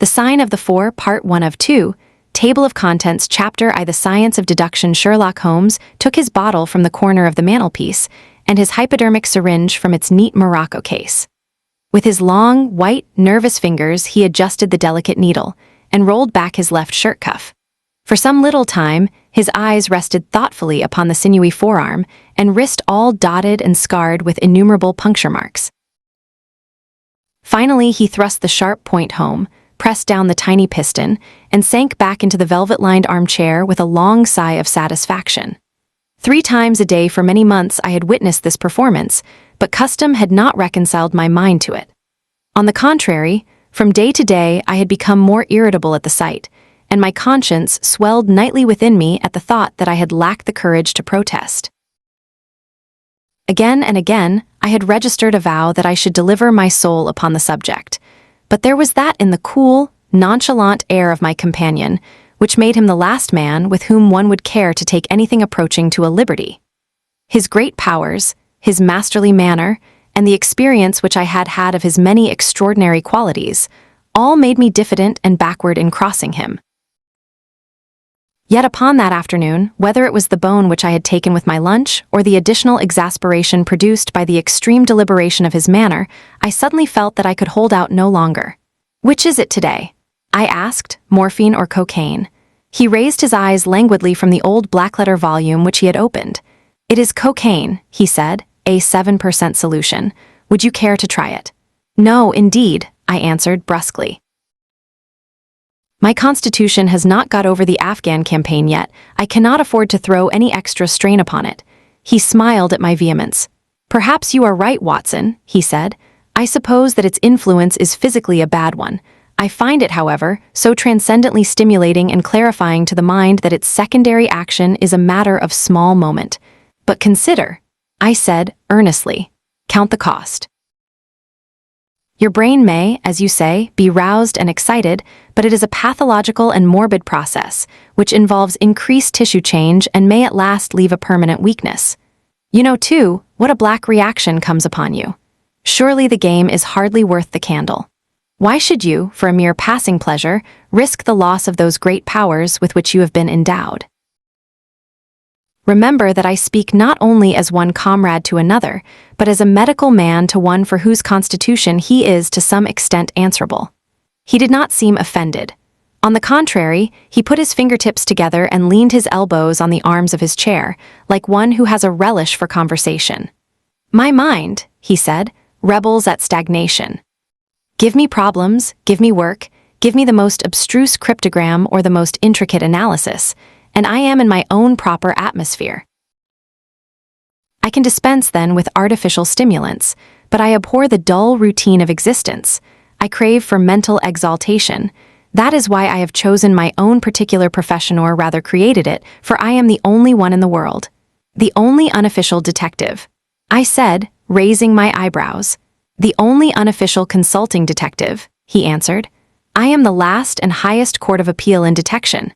The Sign of the Four, Part 1 of 2, Table of Contents, Chapter I. The Science of Deduction. Sherlock Holmes took his bottle from the corner of the mantelpiece and his hypodermic syringe from its neat morocco case. With his long, white, nervous fingers, he adjusted the delicate needle and rolled back his left shirt cuff. For some little time, his eyes rested thoughtfully upon the sinewy forearm and wrist all dotted and scarred with innumerable puncture marks. Finally, he thrust the sharp point home, pressed down the tiny piston, and sank back into the velvet-lined armchair with a long sigh of satisfaction. 3 times a day for many months I had witnessed this performance, but custom had not reconciled my mind to it. On the contrary, from day to day I had become more irritable at the sight, and my conscience swelled nightly within me at the thought that I had lacked the courage to protest. Again and again, I had registered a vow that I should deliver my soul upon the subject, but there was that in the cool, nonchalant air of my companion which made him the last man with whom one would care to take anything approaching to a liberty. His great powers, his masterly manner, and the experience which I had had of his many extraordinary qualities, all made me diffident and backward in crossing him. Yet upon that afternoon, whether it was the bone which I had taken with my lunch or the additional exasperation produced by the extreme deliberation of his manner, I suddenly felt that I could hold out no longer. "Which is it today?" I asked, morphine or cocaine. He raised his eyes languidly from the old black-letter volume which he had opened. "It is cocaine," he said, "a 7% solution. Would you care to try it?" "No, indeed," I answered brusquely. "My constitution has not got over the Afghan campaign yet. I cannot afford to throw any extra strain upon it." He smiled at my vehemence. "Perhaps you are right, Watson," he said. "I suppose that its influence is physically a bad one. I find it, however, so transcendently stimulating and clarifying to the mind that its secondary action is a matter of small moment. But consider," I said earnestly, "count the cost. Your brain may, as you say, be roused and excited, but it is a pathological and morbid process, which involves increased tissue change and may at last leave a permanent weakness. You know, too, what a black reaction comes upon you. Surely the game is hardly worth the candle. Why should you, for a mere passing pleasure, risk the loss of those great powers with which you have been endowed? Remember that I speak not only as one comrade to another, but as a medical man to one for whose constitution he is to some extent answerable." He did not seem offended. On the contrary, he put his fingertips together and leaned his elbows on the arms of his chair, like one who has a relish for conversation. "My mind," he said, "rebels at stagnation. Give me problems, give me work, give me the most abstruse cryptogram or the most intricate analysis, and I am in my own proper atmosphere. I can dispense then with artificial stimulants, but I abhor the dull routine of existence. I crave for mental exaltation. That is why I have chosen my own particular profession, or rather created it, for I am the only one in the world. The only unofficial detective," I said, raising my eyebrows. "The only unofficial consulting detective," he answered. "I am the last and highest court of appeal in detection.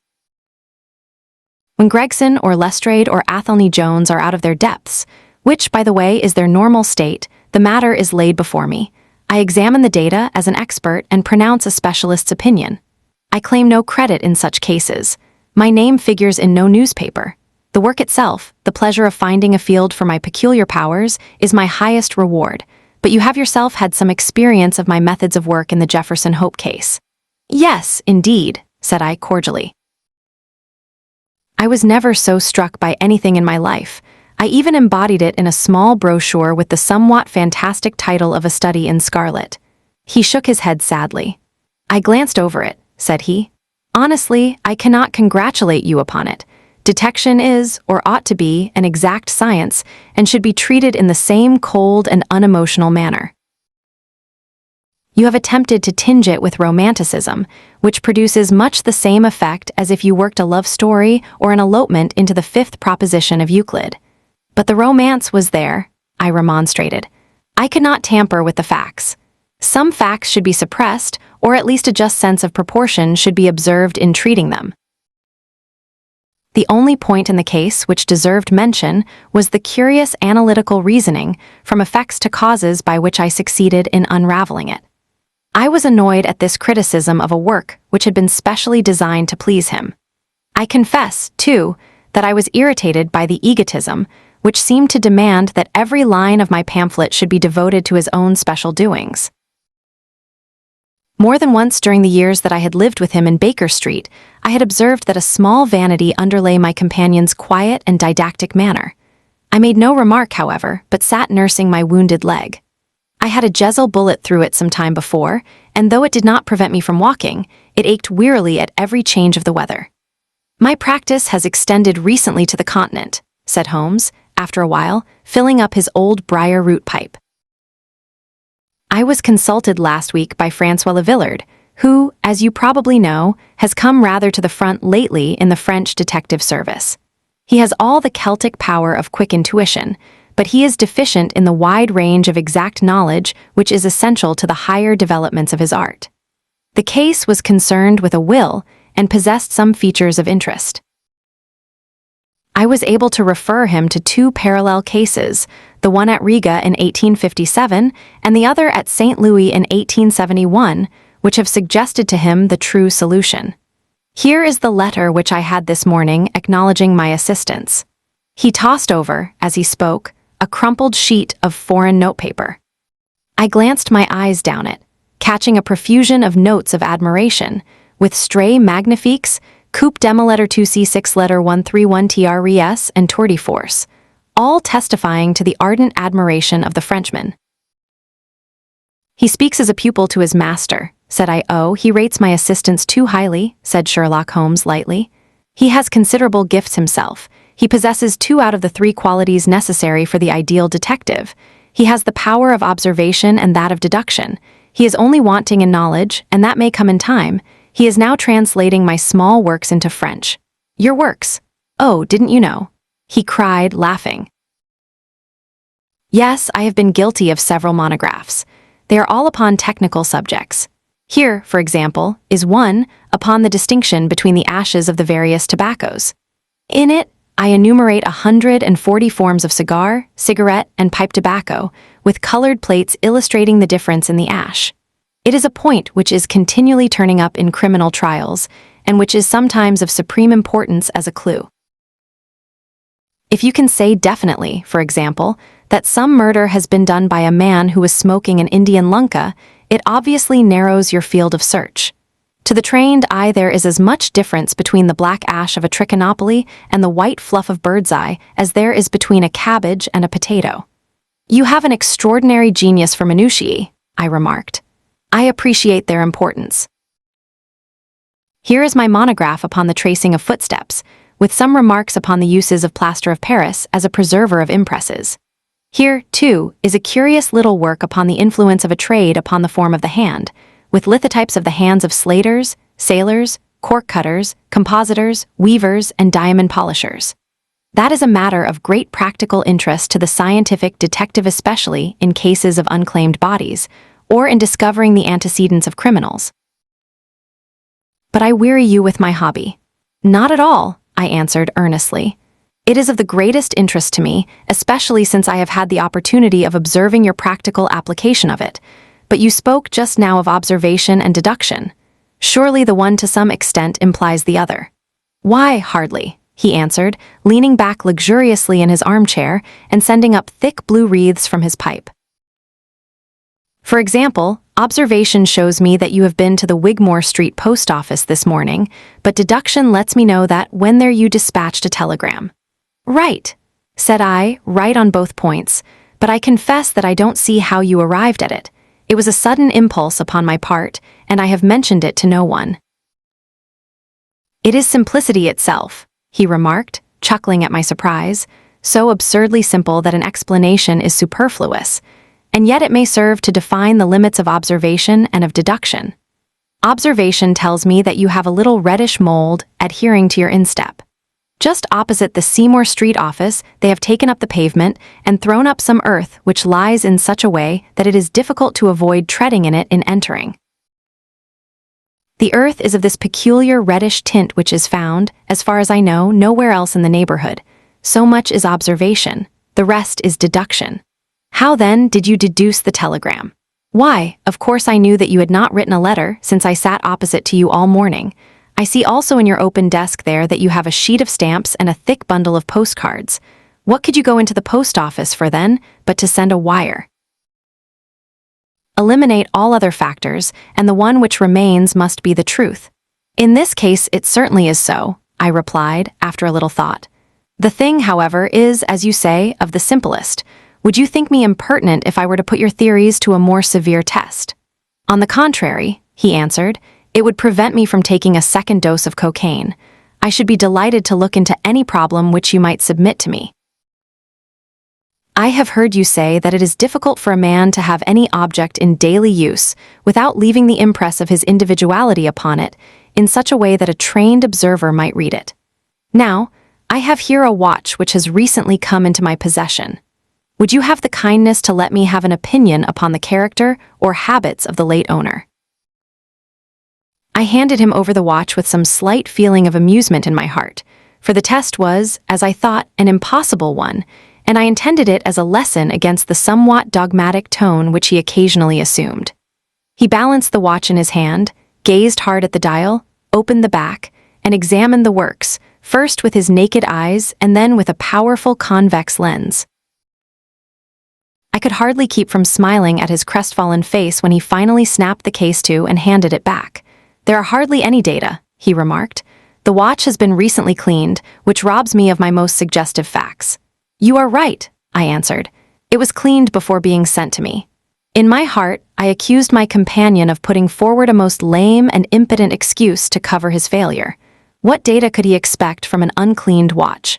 When Gregson or Lestrade or Athelney Jones are out of their depths, which, by the way, is their normal state, the matter is laid before me. I examine the data as an expert and pronounce a specialist's opinion. I claim no credit in such cases. My name figures in no newspaper. The work itself, the pleasure of finding a field for my peculiar powers, is my highest reward. But you have yourself had some experience of my methods of work in the Jefferson Hope case." "Yes, indeed," said I cordially. "I was never so struck by anything in my life. I even embodied it in a small brochure with the somewhat fantastic title of A Study in Scarlet." He shook his head sadly. "I glanced over it," said he. "Honestly, I cannot congratulate you upon it. Detection is, or ought to be, an exact science, and should be treated in the same cold and unemotional manner. You have attempted to tinge it with romanticism, which produces much the same effect as if you worked a love story or an elopement into the 5th proposition of Euclid. But the romance was there," I remonstrated. "I could not tamper with the facts. Some facts should be suppressed, or at least a just sense of proportion should be observed in treating them. The only point in the case which deserved mention was the curious analytical reasoning from effects to causes by which I succeeded in unraveling it. I was annoyed at this criticism of a work which had been specially designed to please him. I confess, too, that I was irritated by the egotism, which seemed to demand that every line of my pamphlet should be devoted to his own special doings. More than once during the years that I had lived with him in Baker Street, I had observed that a small vanity underlay my companion's quiet and didactic manner. I made no remark, however, but sat nursing my wounded leg. I had a Jezel bullet through it some time before, and though it did not prevent me from walking, it ached wearily at every change of the weather. "My practice has extended recently to the continent," said Holmes, after a while, filling up his old briar root pipe. "I was consulted last week by Francois Lavillard, who, as you probably know, has come rather to the front lately in the French detective service. He has all the Celtic power of quick intuition, but he is deficient in the wide range of exact knowledge which is essential to the higher developments of his art. The case was concerned with a will and possessed some features of interest. I was able to refer him to two parallel cases, the one at Riga in 1857 and the other at St. Louis in 1871, which have suggested to him the true solution. Here is the letter which I had this morning acknowledging my assistance." He tossed over, as he spoke, a crumpled sheet of foreign notepaper. I glanced my eyes down it, catching a profusion of notes of admiration, with stray magnifiques, coupe demi letter 2C6 letter 131 TRES and tour de force, all testifying to the ardent admiration of the Frenchman. "He speaks as a pupil to his master," said I. "Oh, he rates my assistance too highly," said Sherlock Holmes lightly. "He has considerable gifts himself. He possesses 2 out of the 3 qualities necessary for the ideal detective. He has the power of observation and that of deduction. He is only wanting in knowledge, and that may come in time. He is now translating my small works into French." "Your works? Oh, didn't you know?" he cried, laughing. "Yes, I have been guilty of several monographs. They are all upon technical subjects. Here, for example, is one upon the distinction between the ashes of the various tobaccos. In it, I enumerate 140 forms of cigar, cigarette, and pipe tobacco, with colored plates illustrating the difference in the ash. It is a point which is continually turning up in criminal trials, and which is sometimes of supreme importance as a clue. If you can say definitely, for example, that some murder has been done by a man who was smoking an Indian lunka, it obviously narrows your field of search. To the trained eye there is as much difference between the black ash of a trichinopoly and the white fluff of bird's eye as there is between a cabbage and a potato. "You have an extraordinary genius for minutiae," I remarked. "I appreciate their importance." Here is my monograph upon the tracing of footsteps, with some remarks upon the uses of plaster of Paris as a preserver of impresses. Here, too, is a curious little work upon the influence of a trade upon the form of the hand, with lithotypes of the hands of slaters, sailors, cork cutters, compositors, weavers, and diamond polishers. That is a matter of great practical interest to the scientific detective, especially in cases of unclaimed bodies, or in discovering the antecedents of criminals. "But I weary you with my hobby." "Not at all," I answered earnestly. "It is of the greatest interest to me, especially since I have had the opportunity of observing your practical application of it. But you spoke just now of observation and deduction. Surely the one to some extent implies the other." "Why, hardly," he answered, leaning back luxuriously in his armchair and sending up thick blue wreaths from his pipe. "For example, observation shows me that you have been to the Wigmore Street post office this morning, but deduction lets me know that when there you dispatched a telegram." "Right," said I, "right on both points, but I confess that I don't see how you arrived at it. It was a sudden impulse upon my part, and I have mentioned it to no one." "It is simplicity itself," he remarked, chuckling at my surprise, "so absurdly simple that an explanation is superfluous, and yet it may serve to define the limits of observation and of deduction. Observation tells me that you have a little reddish mold adhering to your instep. Just opposite the Seymour Street office, they have taken up the pavement and thrown up some earth which lies in such a way that it is difficult to avoid treading in it in entering. The earth is of this peculiar reddish tint which is found, as far as I know, nowhere else in the neighborhood. So much is observation, the rest is deduction. How then did you deduce the telegram?" Why, of course I knew that you had not written a letter since I sat opposite to you all morning. I see also in your open desk there that you have a sheet of stamps and a thick bundle of postcards. What could you go into the post office for then, but to send a wire? Eliminate all other factors, and the one which remains must be the truth. In this case, it certainly is so, I replied, after a little thought. The thing, however, is, as you say, of the simplest. Would you think me impertinent if I were to put your theories to a more severe test? On the contrary, he answered, it would prevent me from taking a second dose of cocaine. I should be delighted to look into any problem which you might submit to me. I have heard you say that it is difficult for a man to have any object in daily use without leaving the impress of his individuality upon it in such a way that a trained observer might read it. Now, I have here a watch which has recently come into my possession. Would you have the kindness to let me have an opinion upon the character or habits of the late owner? I handed him over the watch with some slight feeling of amusement in my heart, for the test was, as I thought, an impossible one, and I intended it as a lesson against the somewhat dogmatic tone which he occasionally assumed. He balanced the watch in his hand, gazed hard at the dial, opened the back, and examined the works, first with his naked eyes and then with a powerful convex lens. I could hardly keep from smiling at his crestfallen face when he finally snapped the case to and handed it back. There are hardly any data, he remarked. The watch has been recently cleaned, which robs me of my most suggestive facts. You are right, I answered. It was cleaned before being sent to me. In my heart, I accused my companion of putting forward a most lame and impotent excuse to cover his failure. What data could he expect from an uncleaned watch?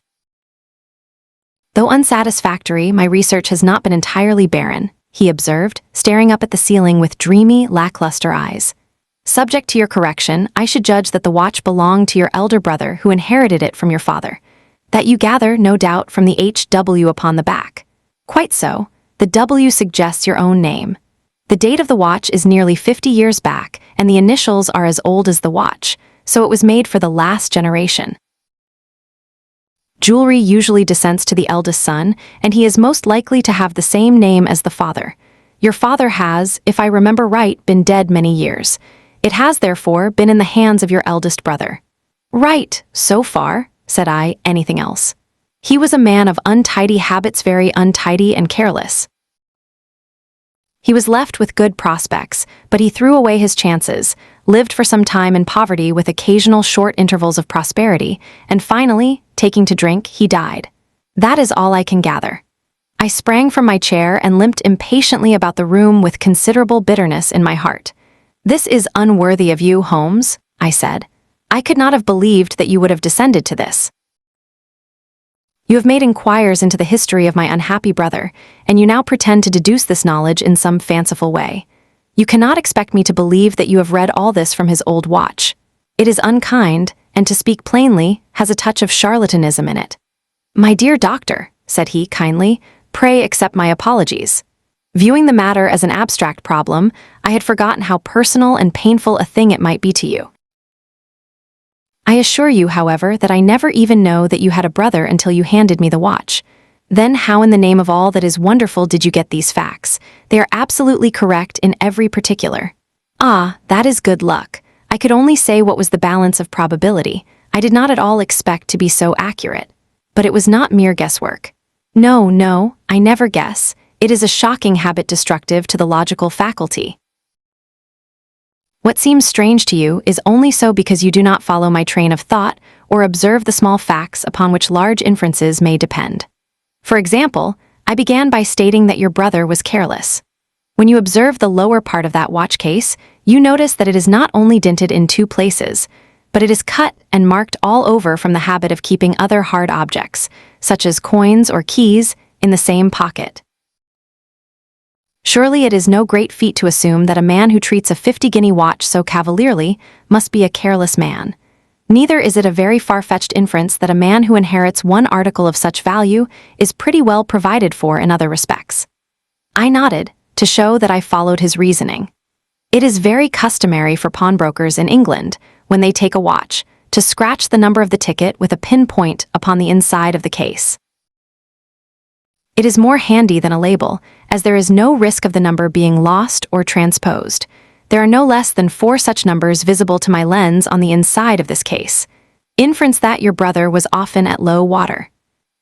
Though unsatisfactory, my research has not been entirely barren, he observed, staring up at the ceiling with dreamy, lackluster eyes. Subject to your correction, I should judge that the watch belonged to your elder brother who inherited it from your father. That you gather, no doubt, from the HW upon the back. Quite so. The W suggests your own name. The date of the watch is nearly 50 years back, and the initials are as old as the watch, so it was made for the last generation. Jewelry usually descends to the eldest son, and he is most likely to have the same name as the father. Your father has, if I remember right, been dead many years. It has, therefore, been in the hands of your eldest brother. Right, so far, said I. Anything else? He was a man of untidy habits, very untidy and careless. He was left with good prospects, but he threw away his chances, lived for some time in poverty with occasional short intervals of prosperity, and finally, taking to drink, he died. That is all I can gather. I sprang from my chair and limped impatiently about the room with considerable bitterness in my heart. This is unworthy of you, Holmes, I said. I could not have believed that you would have descended to this. You have made inquiries into the history of my unhappy brother, and you now pretend to deduce this knowledge in some fanciful way. You cannot expect me to believe that you have read all this from his old watch. It is unkind, and to speak plainly, has a touch of charlatanism in it. My dear doctor, said he kindly, pray accept my apologies. Viewing the matter as an abstract problem, I had forgotten how personal and painful a thing it might be to you. I assure you, however, that I never even know that you had a brother until you handed me the watch. Then how in the name of all that is wonderful did you get these facts? They are absolutely correct in every particular. Ah, that is good luck. I could only say what was the balance of probability. I did not at all expect to be so accurate. But it was not mere guesswork. No, I never guess. It is a shocking habit destructive to the logical faculty. What seems strange to you is only so because you do not follow my train of thought or observe the small facts upon which large inferences may depend. For example, I began by stating that your brother was careless. When you observe the lower part of that watch case, you notice that it is not only dinted in 2 places, but it is cut and marked all over from the habit of keeping other hard objects, such as coins or keys, in the same pocket. Surely it is no great feat to assume that a man who treats a 50-guinea watch so cavalierly must be a careless man. Neither is it a very far-fetched inference that a man who inherits one article of such value is pretty well provided for in other respects. I nodded, to show that I followed his reasoning. It is very customary for pawnbrokers in England, when they take a watch, to scratch the number of the ticket with a pinpoint upon the inside of the case. It is more handy than a label, as there is no risk of the number being lost or transposed. There are no less than 4 such numbers visible to my lens on the inside of this case. Inference that your brother was often at low water.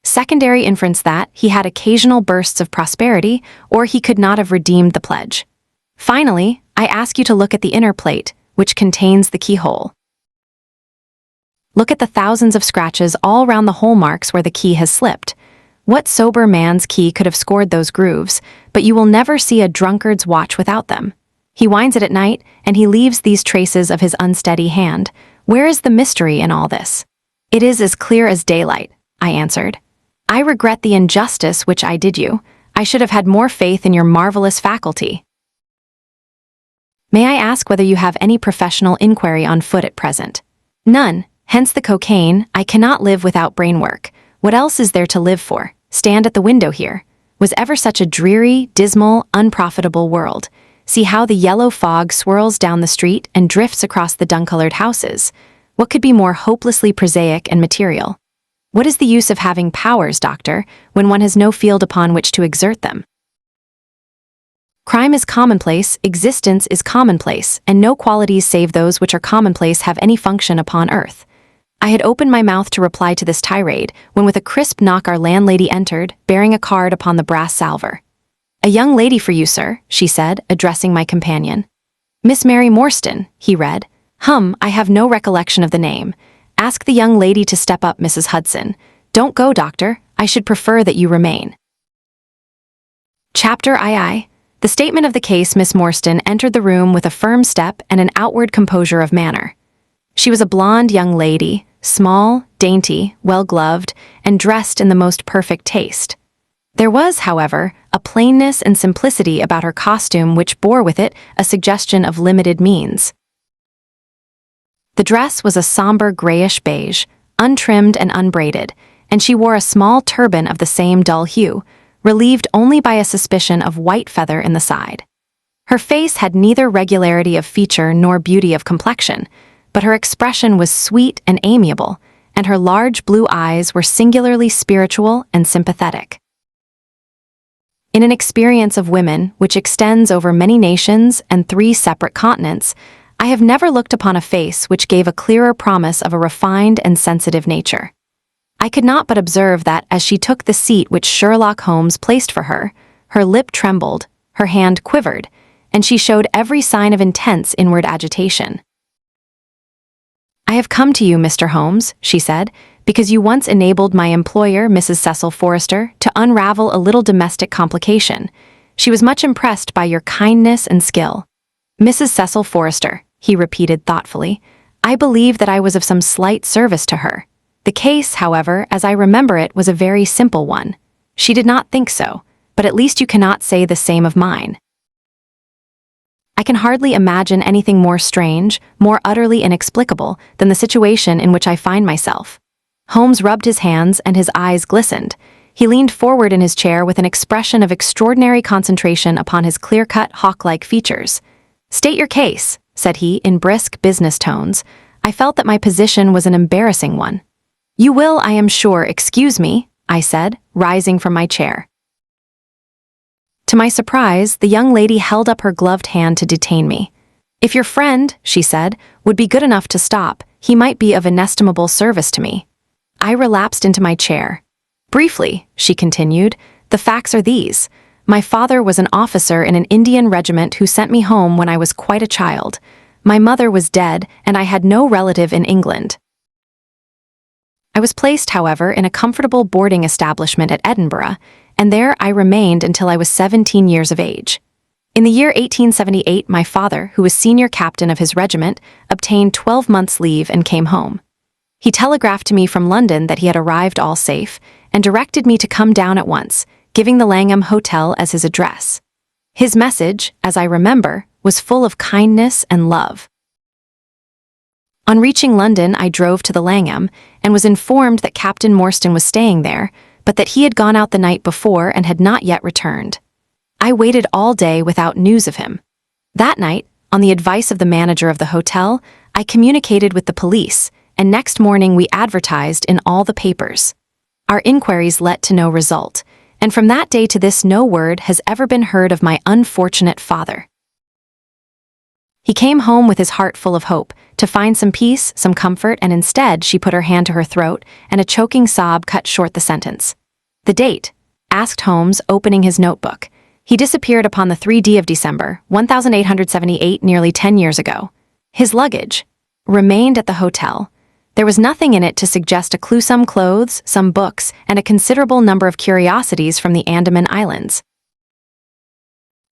Secondary inference that he had occasional bursts of prosperity, or he could not have redeemed the pledge. Finally, I ask you to look at the inner plate, which contains the keyhole. Look at the thousands of scratches all round the hole marks where the key has slipped. What sober man's key could have scored those grooves, but you will never see a drunkard's watch without them. He winds it at night, and he leaves these traces of his unsteady hand. Where is the mystery in all this? It is as clear as daylight, I answered. I regret the injustice which I did you. I should have had more faith in your marvelous faculty. May I ask whether you have any professional inquiry on foot at present? None, hence the cocaine. I cannot live without brain work. What else is there to live for? Stand at the window here. Was ever such a dreary, dismal, unprofitable world? See how the yellow fog swirls down the street and drifts across the dun-colored houses. What could be more hopelessly prosaic and material? What is the use of having powers, doctor, when one has no field upon which to exert them? Crime is commonplace, existence is commonplace, and no qualities save those which are commonplace have any function upon earth. I had opened my mouth to reply to this tirade, when with a crisp knock our landlady entered, bearing a card upon the brass salver. "A young lady for you, sir," she said, addressing my companion. "Miss Mary Morstan," he read. I have no recollection of the name. Ask the young lady to step up, Mrs. Hudson. Don't go, doctor. I should prefer that you remain. Chapter II. The statement of the case. Miss Morstan entered the room with a firm step and an outward composure of manner. She was a blonde young lady, small, dainty, well-gloved, and dressed in the most perfect taste. There was, however, a plainness and simplicity about her costume which bore with it a suggestion of limited means. The dress was a somber grayish beige, untrimmed and unbraided, and she wore a small turban of the same dull hue, relieved only by a suspicion of white feather in the side. Her face had neither regularity of feature nor beauty of complexion, but her expression was sweet and amiable, and her large blue eyes were singularly spiritual and sympathetic. In an experience of women which extends over many nations and 3 separate continents, I have never looked upon a face which gave a clearer promise of a refined and sensitive nature. I could not but observe that as she took the seat which Sherlock Holmes placed for her, her lip trembled, her hand quivered, and she showed every sign of intense inward agitation. "I have come to you, Mr. Holmes," she said, "because you once enabled my employer, Mrs. Cecil Forrester, to unravel a little domestic complication. She was much impressed by your kindness and skill." "Mrs. Cecil Forrester," he repeated thoughtfully. "I believe that I was of some slight service to her. The case, however, as I remember it, was a very simple one. She did not think so, but at least you cannot say the same of mine. I can hardly imagine anything more strange, more utterly inexplicable, than the situation in which I find myself." Holmes rubbed his hands and his eyes glistened. He leaned forward in his chair with an expression of extraordinary concentration upon his clear-cut, hawk-like features. "State your case," said he in brisk business tones. I felt that my position was an embarrassing one. "You will, I am sure, excuse me," I said, rising from my chair. To my surprise, the young lady held up her gloved hand to detain me. "If your friend," she said, "would be good enough to stop, he might be of inestimable service to me." I relapsed into my chair. "Briefly," she continued, "the facts are these. My father was an officer in an Indian regiment who sent me home when I was quite a child. My mother was dead, and I had no relative in England. I was placed, however, in a comfortable boarding establishment at Edinburgh, and there I remained until I was 17 years of age. In the year 1878, my father, who was senior captain of his regiment, obtained 12 months' leave and came home. He telegraphed to me from London that he had arrived all safe, and directed me to come down at once, giving the Langham Hotel as his address. His message, as I remember, was full of kindness and love. On reaching London, I drove to the Langham, and was informed that Captain Morstan was staying there, but that he had gone out the night before and had not yet returned. I waited all day without news of him. That night, on the advice of the manager of the hotel, I communicated with the police, and next morning we advertised in all the papers. Our inquiries led to no result, and from that day to this no word has ever been heard of my unfortunate father. He came home with his heart full of hope, to find some peace, some comfort, and instead she put her hand to her throat, and a choking sob cut short the sentence. "The date?" asked Holmes, opening his notebook. "He disappeared upon the 3D of December, 1878, nearly 10 years ago. His luggage remained at the hotel. There was nothing in it to suggest a clue: some clothes, some books, and a considerable number of curiosities from the Andaman Islands.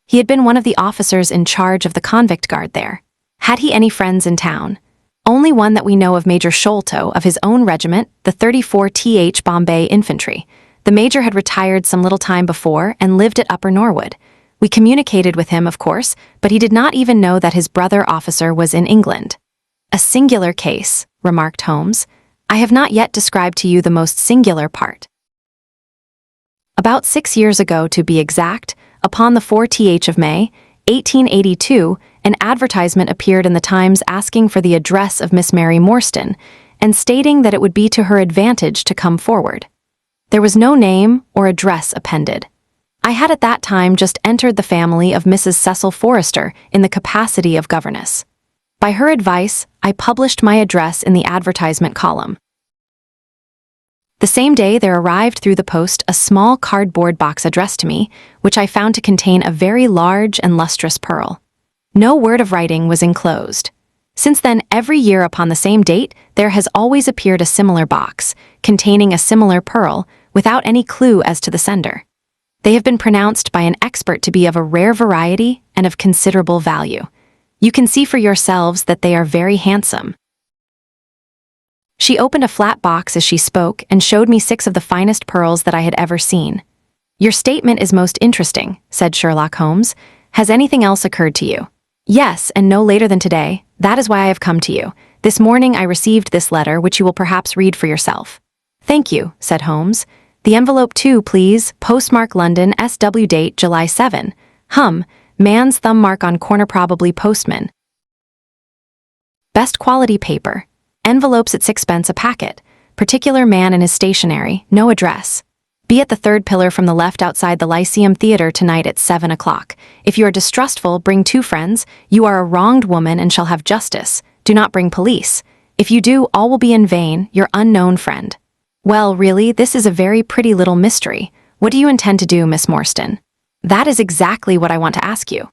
He had been one of the officers in charge of the convict guard there. Had he any friends in town? Only one that we know of, Major Sholto, of his own regiment, the 34th Bombay Infantry. The major had retired some little time before and lived at Upper Norwood. We communicated with him, of course, but he did not even know that his brother officer was in England." "A singular case," remarked Holmes. "I have not yet described to you the most singular part. About 6 years ago, to be exact, upon the 4th of May, 1882, an advertisement appeared in the Times asking for the address of Miss Mary Morstan, and stating that it would be to her advantage to come forward. There was no name or address appended. I had at that time just entered the family of Mrs. Cecil Forrester in the capacity of governess. By her advice, I published my address in the advertisement column. The same day there arrived through the post a small cardboard box addressed to me, which I found to contain a very large and lustrous pearl. No word of writing was enclosed. Since then, every year upon the same date, there has always appeared a similar box, containing a similar pearl, without any clue as to the sender. They have been pronounced by an expert to be of a rare variety and of considerable value. You can see for yourselves that they are very handsome." She opened a flat box as she spoke and showed me 6 of the finest pearls that I had ever seen. "Your statement is most interesting," said Sherlock Holmes. "Has anything else occurred to you?" "Yes, and no later than today. That is why I have come to you. This morning I received this letter, which you will perhaps read for yourself." "Thank you," said Holmes. "The envelope too, please. Postmark London, SW, date July 7. Man's thumb mark on corner, probably postman. Best quality paper. Envelopes at 6 pence a packet. Particular man and his stationery, no address. Be at the 3rd pillar from the left outside the Lyceum Theatre tonight at 7 o'clock. If you are distrustful, bring 2 friends. You are a wronged woman and shall have justice. Do not bring police. If you do, all will be in vain. Your unknown friend." "Well, really, this is a very pretty little mystery. What do you intend to do, Miss Morstan?" "That is exactly what I want to ask you."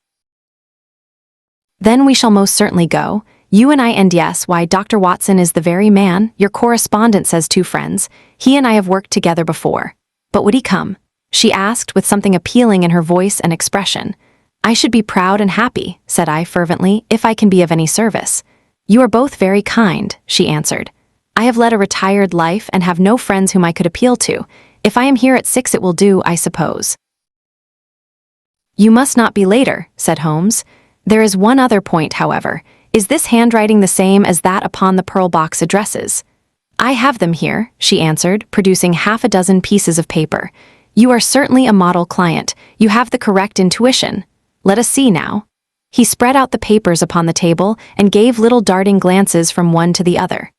"Then we shall most certainly go. You and I, and yes, why, Dr. Watson is the very man. Your correspondent says 2 friends. He and I have worked together before. But would he come?" she asked with something appealing in her voice and expression. "I should be proud and happy," said I fervently, "if I can be of any service." "You are both very kind," she answered. "I have led a retired life and have no friends whom I could appeal to. If I am here at 6 it will do, I suppose." "You must not be later," said Holmes. "There is one other point, however. Is this handwriting the same as that upon the pearl box addresses?" "I have them here," she answered, producing 6 pieces of paper. "You are certainly a model client. You have the correct intuition. Let us see now." He spread out the papers upon the table and gave little darting glances from one to the other.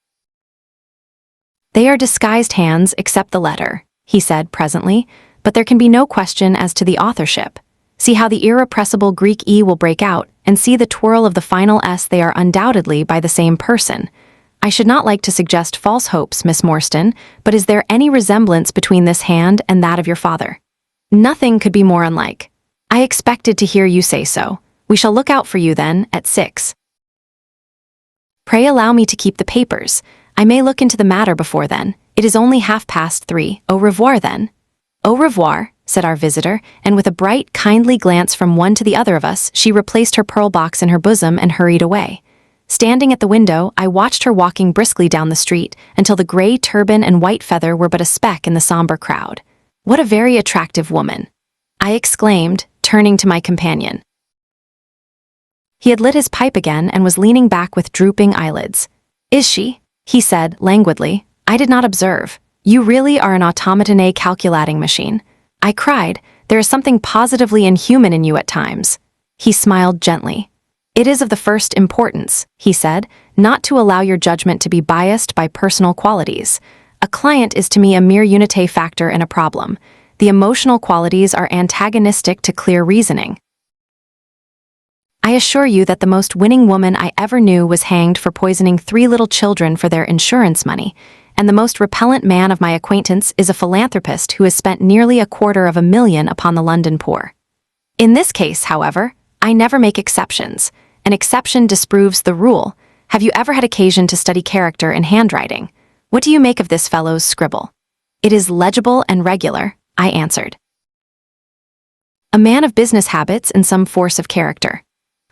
"They are disguised hands except the letter," he said presently, "but there can be no question as to the authorship. See how the irrepressible Greek E will break out, and see the twirl of the final S. They are undoubtedly by the same person. I should not like to suggest false hopes, Miss Morstan, but is there any resemblance between this hand and that of your father?" "Nothing could be more unlike." "I expected to hear you say so. We shall look out for you, then, at 6. Pray allow me to keep the papers. I may look into the matter before then. It is only 3:30. Au revoir, then." "Au revoir," said our visitor, and with a bright, kindly glance from one to the other of us, she replaced her pearl box in her bosom and hurried away. Standing at the window, I watched her walking briskly down the street until the gray turban and white feather were but a speck in the somber crowd. "What a very attractive woman!" I exclaimed, turning to my companion. He had lit his pipe again and was leaning back with drooping eyelids. "Is she?" he said, languidly. "I did not observe. You really are an automaton, a calculating machine." I cried. "There is something positively inhuman in you at times." He smiled gently. "It is of the first importance," he said, "not to allow your judgment to be biased by personal qualities. A client is to me a mere unité factor in a problem. The emotional qualities are antagonistic to clear reasoning. I assure you that the most winning woman I ever knew was hanged for poisoning 3 little children for their insurance money, and the most repellent man of my acquaintance is a philanthropist who has spent nearly $250,000 upon the London poor. In this case, however, I never make exceptions. An exception disproves the rule. Have you ever had occasion to study character in handwriting? What do you make of this fellow's scribble? It is legible and regular, I answered. A man of business habits and some force of character.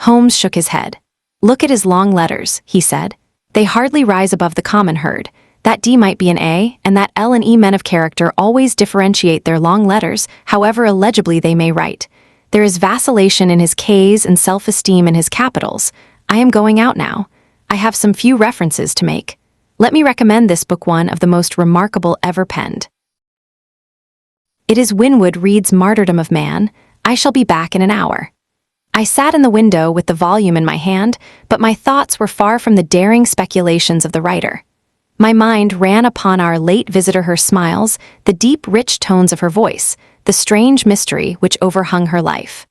Holmes shook his head. Look at his long letters, he said. They hardly rise above the common herd. That D might be an A, and that L and E. Men of character always differentiate their long letters, however illegibly they may write. There is vacillation in his K's and self-esteem in his capitals. I am going out now. I have some few references to make. Let me recommend this book, one of the most remarkable ever penned. It is Winwood Reade's Martyrdom of Man. I shall be back in an hour. I sat in the window with the volume in my hand, but my thoughts were far from the daring speculations of the writer. My mind ran upon our late visitor, her smiles, the deep, rich tones of her voice, the strange mystery which overhung her life.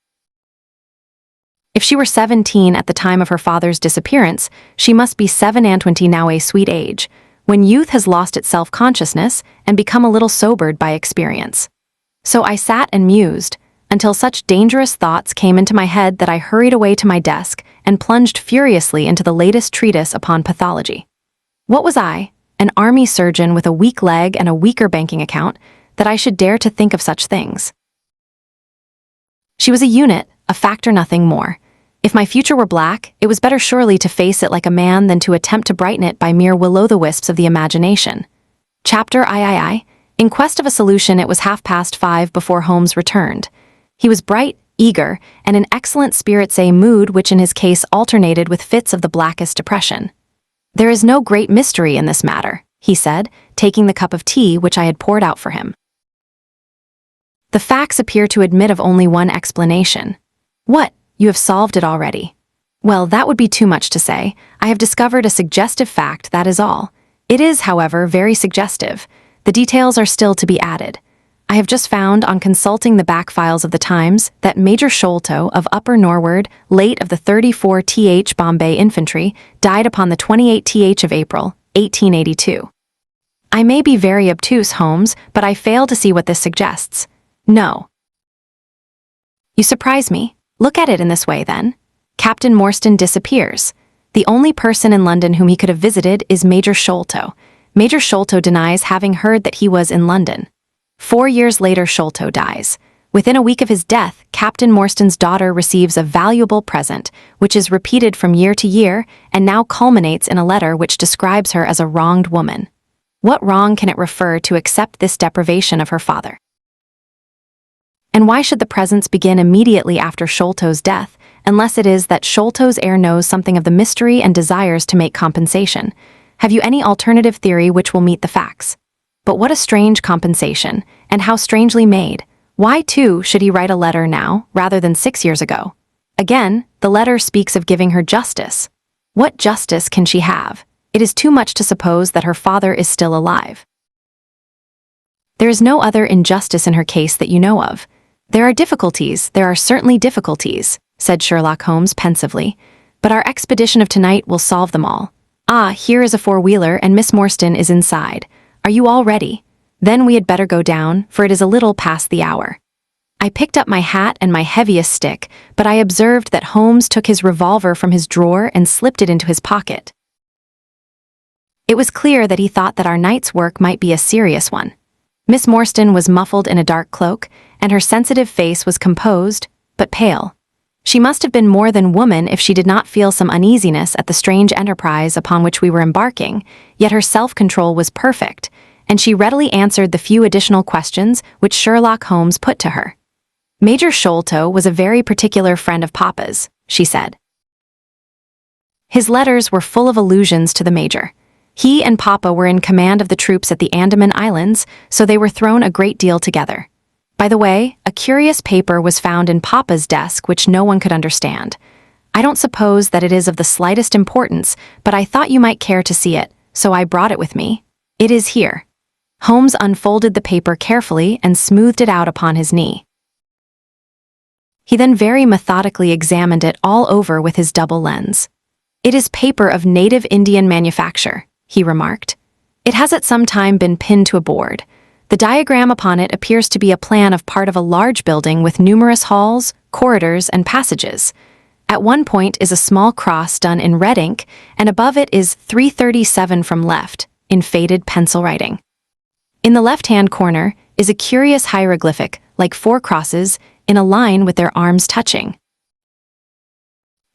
If she were 17 at the time of her father's disappearance, she must be 27 now, a sweet age, when youth has lost its self-consciousness and become a little sobered by experience. So I sat and mused, until such dangerous thoughts came into my head that I hurried away to my desk and plunged furiously into the latest treatise upon pathology. What was I, an army surgeon with a weak leg and a weaker banking account, that I should dare to think of such things? She was a unit, a factor, nothing more. If my future were black, it was better surely to face it like a man than to attempt to brighten it by mere will-o'-the-wisps of the imagination. Chapter I. In quest of a solution, it was 5:30 before Holmes returned. He was bright, eager, and in excellent spirits, a mood which in his case alternated with fits of the blackest depression. There is no great mystery in this matter, he said, taking the cup of tea which I had poured out for him. The facts appear to admit of only one explanation. What? You have solved it already? Well, that would be too much to say. I have discovered a suggestive fact, that is all. It is, however, very suggestive. The details are still to be added. I have just found, on consulting the back files of the Times, that Major Sholto of Upper Norwood, late of the 34th Bombay Infantry, died upon the 28th of April, 1882. I may be very obtuse, Holmes, but I fail to see what this suggests. No. You surprise me. Look at it in this way, then. Captain Morstan disappears. The only person in London whom he could have visited is Major Sholto. Major Sholto denies having heard that he was in London. 4 years later, Sholto dies. Within a week of his death, Captain Morstan's daughter receives a valuable present, which is repeated from year to year, and now culminates in a letter which describes her as a wronged woman. What wrong can it refer to except this deprivation of her father? And why should the presents begin immediately after Sholto's death, unless it is that Sholto's heir knows something of the mystery and desires to make compensation? Have you any alternative theory which will meet the facts? But what a strange compensation, and how strangely made. Why, too, should he write a letter now, rather than 6 years ago? Again, the letter speaks of giving her justice. What justice can she have? It is too much to suppose that her father is still alive. There is no other injustice in her case that you know of. There are certainly difficulties, said Sherlock Holmes pensively, but our expedition of tonight will solve them all. Ah, here is a four-wheeler, and Miss Morstan is inside. Are you all ready? Then we had better go down, for it is a little past the hour. I picked up my hat and my heaviest stick, but I observed that Holmes took his revolver from his drawer and slipped it into his pocket. It was clear that he thought that our night's work might be a serious one. Miss Morstan was muffled in a dark cloak, and her sensitive face was composed, but pale. She must have been more than woman if she did not feel some uneasiness at the strange enterprise upon which we were embarking, yet her self-control was perfect, and she readily answered the few additional questions which Sherlock Holmes put to her. Major Sholto was a very particular friend of Papa's, she said. His letters were full of allusions to the Major. He and Papa were in command of the troops at the Andaman Islands, so they were thrown a great deal together. By the way, a curious paper was found in Papa's desk which no one could understand. I don't suppose that it is of the slightest importance, but I thought you might care to see it, so I brought it with me. It is here. Holmes unfolded the paper carefully and smoothed it out upon his knee. He then very methodically examined it all over with his double lens. "It is paper of native Indian manufacture," he remarked. "It has at some time been pinned to a board. The diagram upon it appears to be a plan of part of a large building with numerous halls, corridors, and passages. At one point is a small cross done in red ink, and above it is 337 from left, in faded pencil writing. In the left-hand corner is a curious hieroglyphic, like 4 crosses, in a line with their arms touching.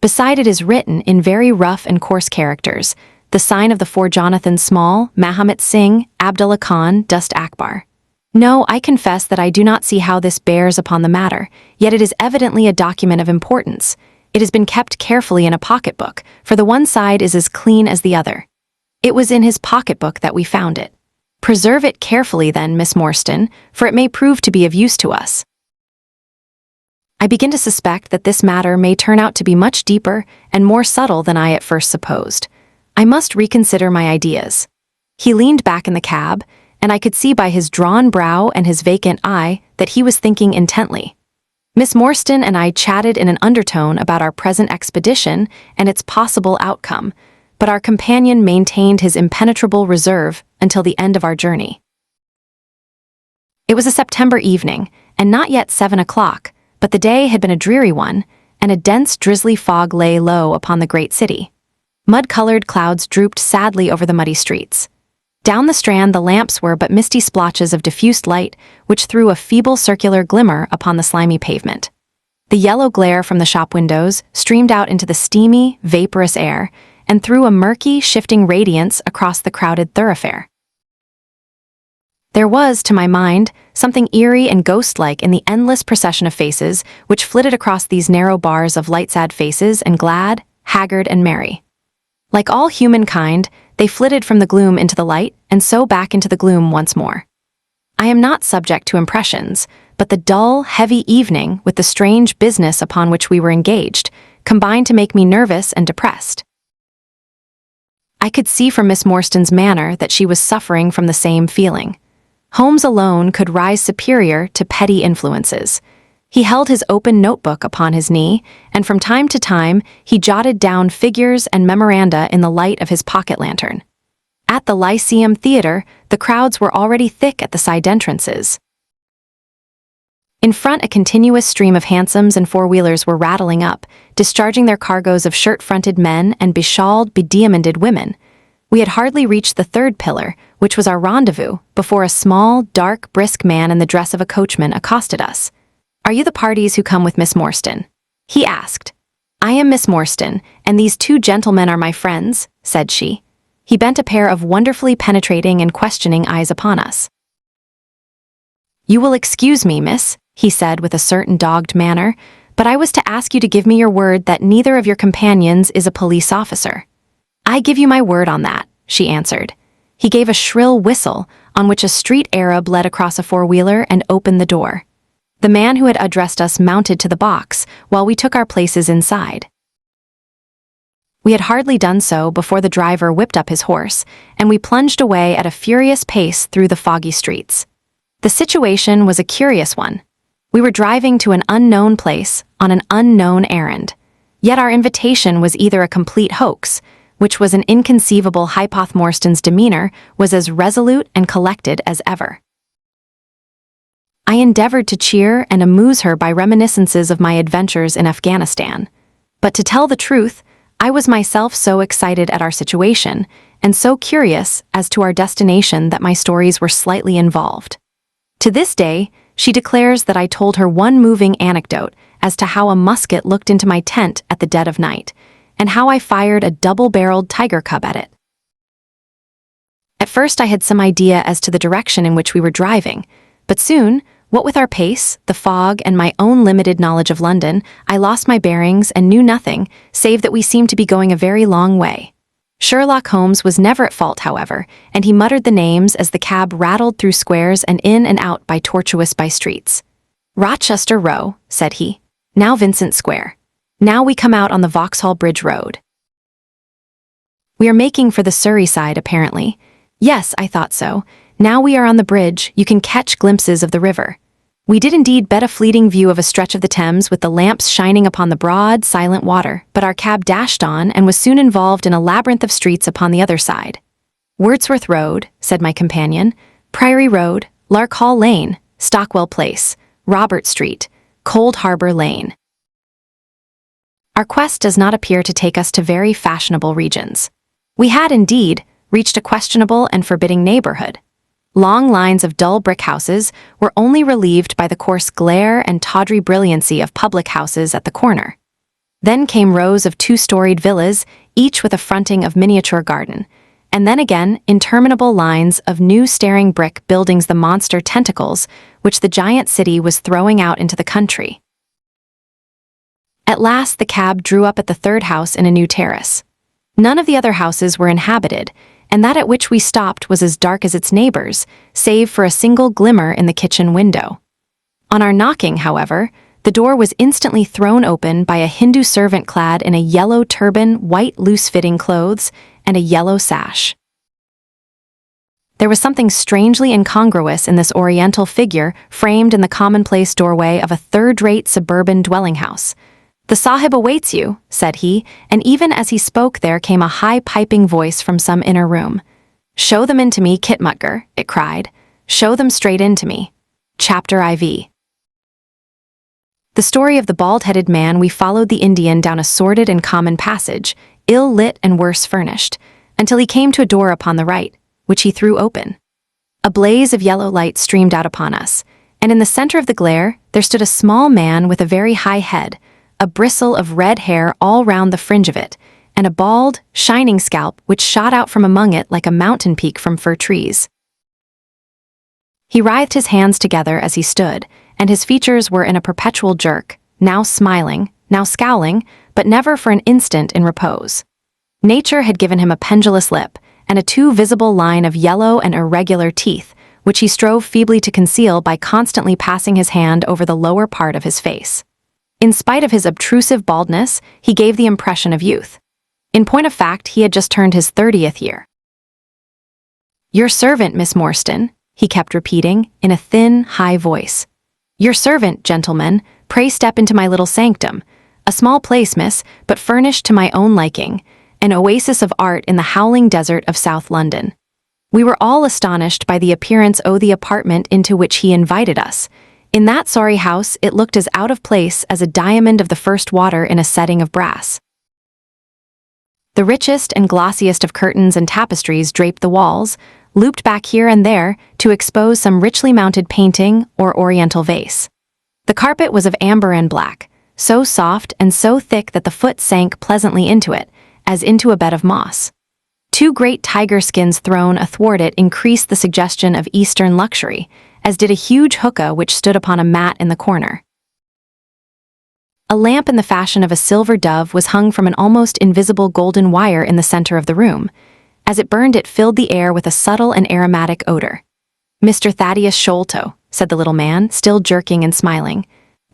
Beside it is written in very rough and coarse characters, the sign of the 4 Jonathan Small, Mahomet Singh, Abdullah Khan, Dust Akbar. No, I confess that I do not see how this bears upon the matter, yet it is evidently a document of importance. It has been kept carefully in a pocketbook, for the one side is as clean as the other. It was in his pocketbook that we found it. Preserve it carefully then, Miss Morstan, for it may prove to be of use to us. I begin to suspect that this matter may turn out to be much deeper and more subtle than I at first supposed. I must reconsider my ideas." He leaned back in the cab, and I could see by his drawn brow and his vacant eye that he was thinking intently. Miss Morstan and I chatted in an undertone about our present expedition and its possible outcome, but our companion maintained his impenetrable reserve until the end of our journey. It was a September evening, and not yet 7 o'clock, but the day had been a dreary one, and a dense drizzly fog lay low upon the great city. Mud-colored clouds drooped sadly over the muddy streets. Down the Strand the lamps were but misty splotches of diffused light, which threw a feeble circular glimmer upon the slimy pavement. The yellow glare from the shop windows streamed out into the steamy, vaporous air, and threw a murky, shifting radiance across the crowded thoroughfare. There was, to my mind, something eerie and ghost-like in the endless procession of faces which flitted across these narrow bars of light-sad faces and glad, haggard, and merry. Like all humankind, they flitted from the gloom into the light, and so back into the gloom once more. I am not subject to impressions, but the dull, heavy evening with the strange business upon which we were engaged combined to make me nervous and depressed. I could see from Miss Morstan's manner that she was suffering from the same feeling. Holmes alone could rise superior to petty influences. He held his open notebook upon his knee, and from time to time he jotted down figures and memoranda in the light of his pocket lantern. At the Lyceum Theatre, the crowds were already thick at the side entrances. In front, a continuous stream of hansoms and four-wheelers were rattling up, discharging their cargoes of shirt-fronted men and beshawled, bediamonded women. We had hardly reached the 3rd pillar, which was our rendezvous, before a small, dark, brisk man in the dress of a coachman accosted us. "Are you the parties who come with Miss Morstan?" he asked. "I am Miss Morstan, and these 2 gentlemen are my friends," said she. He bent a pair of wonderfully penetrating and questioning eyes upon us. "You will excuse me, miss," he said with a certain dogged manner, "but I was to ask you to give me your word that neither of your companions is a police officer." "I give you my word on that," she answered. He gave a shrill whistle, on which a street Arab led across a four-wheeler and opened the door. The man who had addressed us mounted to the box, while we took our places inside. We had hardly done so before the driver whipped up his horse, and we plunged away at a furious pace through the foggy streets. The situation was a curious one. We were driving to an unknown place on an unknown errand. Yet our invitation was either a complete hoax, which was an inconceivable Hypoth Morstan's demeanor was as resolute and collected as ever. I endeavored to cheer and amuse her by reminiscences of my adventures in Afghanistan. But to tell the truth, I was myself so excited at our situation, and so curious as to our destination that my stories were slightly involved. To this day, she declares that I told her one moving anecdote as to how a musket looked into my tent at the dead of night, and how I fired a double-barreled tiger cub at it. At first I had some idea as to the direction in which we were driving, but soon, what with our pace, the fog, and my own limited knowledge of London, I lost my bearings and knew nothing, save that we seemed to be going a very long way. Sherlock Holmes was never at fault, however, and he muttered the names as the cab rattled through squares and in and out by tortuous by-streets. "Rochester Row," said he. "Now Vincent Square. Now we come out on the Vauxhall Bridge Road. We are making for the Surrey side, apparently." Yes, I thought so. Now we are on the bridge, you can catch glimpses of the river. We did indeed bet a fleeting view of a stretch of the Thames with the lamps shining upon the broad, silent water, but our cab dashed on and was soon involved in a labyrinth of streets upon the other side. Wordsworth Road, said my companion, Priory Road, Lark Hall Lane, Stockwell Place, Robert Street, Cold Harbor Lane. Our quest does not appear to take us to very fashionable regions. We had, indeed, reached a questionable and forbidding neighborhood. Long lines of dull brick houses were only relieved by the coarse glare and tawdry brilliancy of public houses at the corner. Then came rows of two-storied villas, each with a fronting of miniature garden, and then again interminable lines of new staring brick buildings, the monster tentacles which the giant city was throwing out into the country. At last the cab drew up at the third house in a new terrace. None of the other houses were inhabited, and that at which we stopped was as dark as its neighbors, save for a single glimmer in the kitchen window. On our knocking, however, the door was instantly thrown open by a Hindu servant clad in a yellow turban, white loose-fitting clothes, and a yellow sash. There was something strangely incongruous in this oriental figure framed in the commonplace doorway of a third-rate suburban dwelling house. "The Sahib awaits you," said he, and even as he spoke there came a high piping voice from some inner room. "Show them into me, Kitmutger," it cried. "Show them straight into me." Chapter IV. The story of the bald-headed man, we followed the Indian down a sordid and common passage, ill-lit and worse furnished, until he came to a door upon the right, which he threw open. A blaze of yellow light streamed out upon us, and in the center of the glare there stood a small man with a very high head, a bristle of red hair all round the fringe of it, and a bald, shining scalp which shot out from among it like a mountain peak from fir trees. He writhed his hands together as he stood, and his features were in a perpetual jerk, now smiling, now scowling, but never for an instant in repose. Nature had given him a pendulous lip, and a too visible line of yellow and irregular teeth, which he strove feebly to conceal by constantly passing his hand over the lower part of his face. In spite of his obtrusive baldness, he gave the impression of youth. In point of fact, he had just turned his 30th year. "Your servant, Miss Morstan," he kept repeating, in a thin, high voice. "Your servant, gentlemen, pray step into my little sanctum. A small place, miss, but furnished to my own liking, an oasis of art in the howling desert of South London." We were all astonished by the appearance of the apartment into which he invited us. In that sorry house it looked as out of place as a diamond of the first water in a setting of brass. The richest and glossiest of curtains and tapestries draped the walls, looped back here and there to expose some richly mounted painting or oriental vase. The carpet was of amber and black, so soft and so thick that the foot sank pleasantly into it, as into a bed of moss. Two great tiger skins thrown athwart it increased the suggestion of Eastern luxury, as did a huge hookah which stood upon a mat in the corner. A lamp in the fashion of a silver dove was hung from an almost invisible golden wire in the center of the room. As it burned, it filled the air with a subtle and aromatic odor. "Mr. Thaddeus Sholto," said the little man, still jerking and smiling.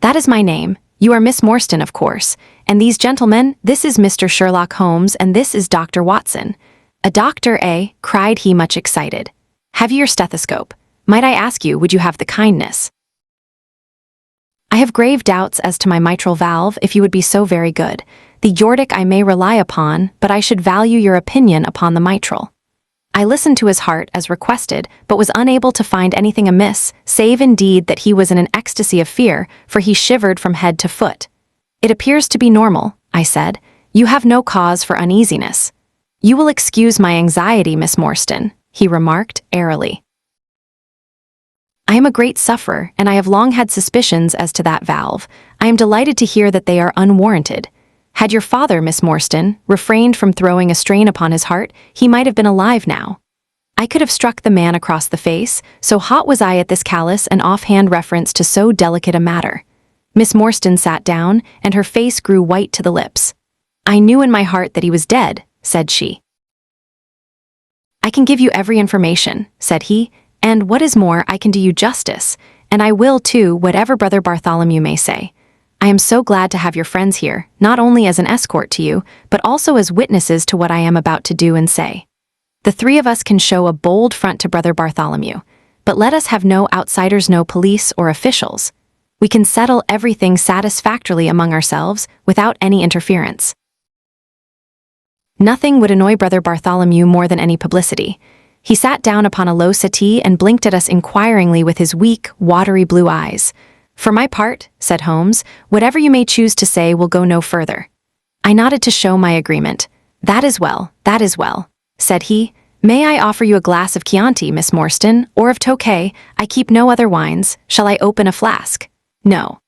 "That is my name. You are Miss Morstan, of course. And these gentlemen, this is Mr. Sherlock Holmes, and this is Dr. Watson." "A doctor, eh?" cried he, much excited. "Have you your stethoscope? Might I ask you, would you have the kindness? I have grave doubts as to my mitral valve, if you would be so very good. The aortic I may rely upon, but I should value your opinion upon the mitral." I listened to his heart as requested, but was unable to find anything amiss, save indeed that he was in an ecstasy of fear, for he shivered from head to foot. "It appears to be normal," I said. "You have no cause for uneasiness." "You will excuse my anxiety, Miss Morstan," he remarked airily. "I am a great sufferer, and I have long had suspicions as to that valve. I am delighted to hear that they are unwarranted. Had your father, Miss Morstan, refrained from throwing a strain upon his heart, he might have been alive now." I could have struck the man across the face, so hot was I at this callous and offhand reference to so delicate a matter. Miss Morstan sat down, and her face grew white to the lips. "I knew in my heart that he was dead," said she. "I can give you every information," said he, "and what is more, I can do you justice, and I will too, whatever Brother Bartholomew may say. I am so glad to have your friends here, not only as an escort to you, but also as witnesses to what I am about to do and say." The three of us can show a bold front to Brother Bartholomew, but let us have no outsiders, no police or officials. We can settle everything satisfactorily among ourselves without any interference. Nothing would annoy Brother Bartholomew more than any publicity. He sat down upon a low settee and blinked at us inquiringly with his weak, watery blue eyes. "For my part," said Holmes, "whatever you may choose to say will go no further." I nodded to show my agreement. That is well," said he. "May I offer you a glass of Chianti, Miss Morstan, or of Tokay? I keep no other wines. Shall I open a flask?" "No."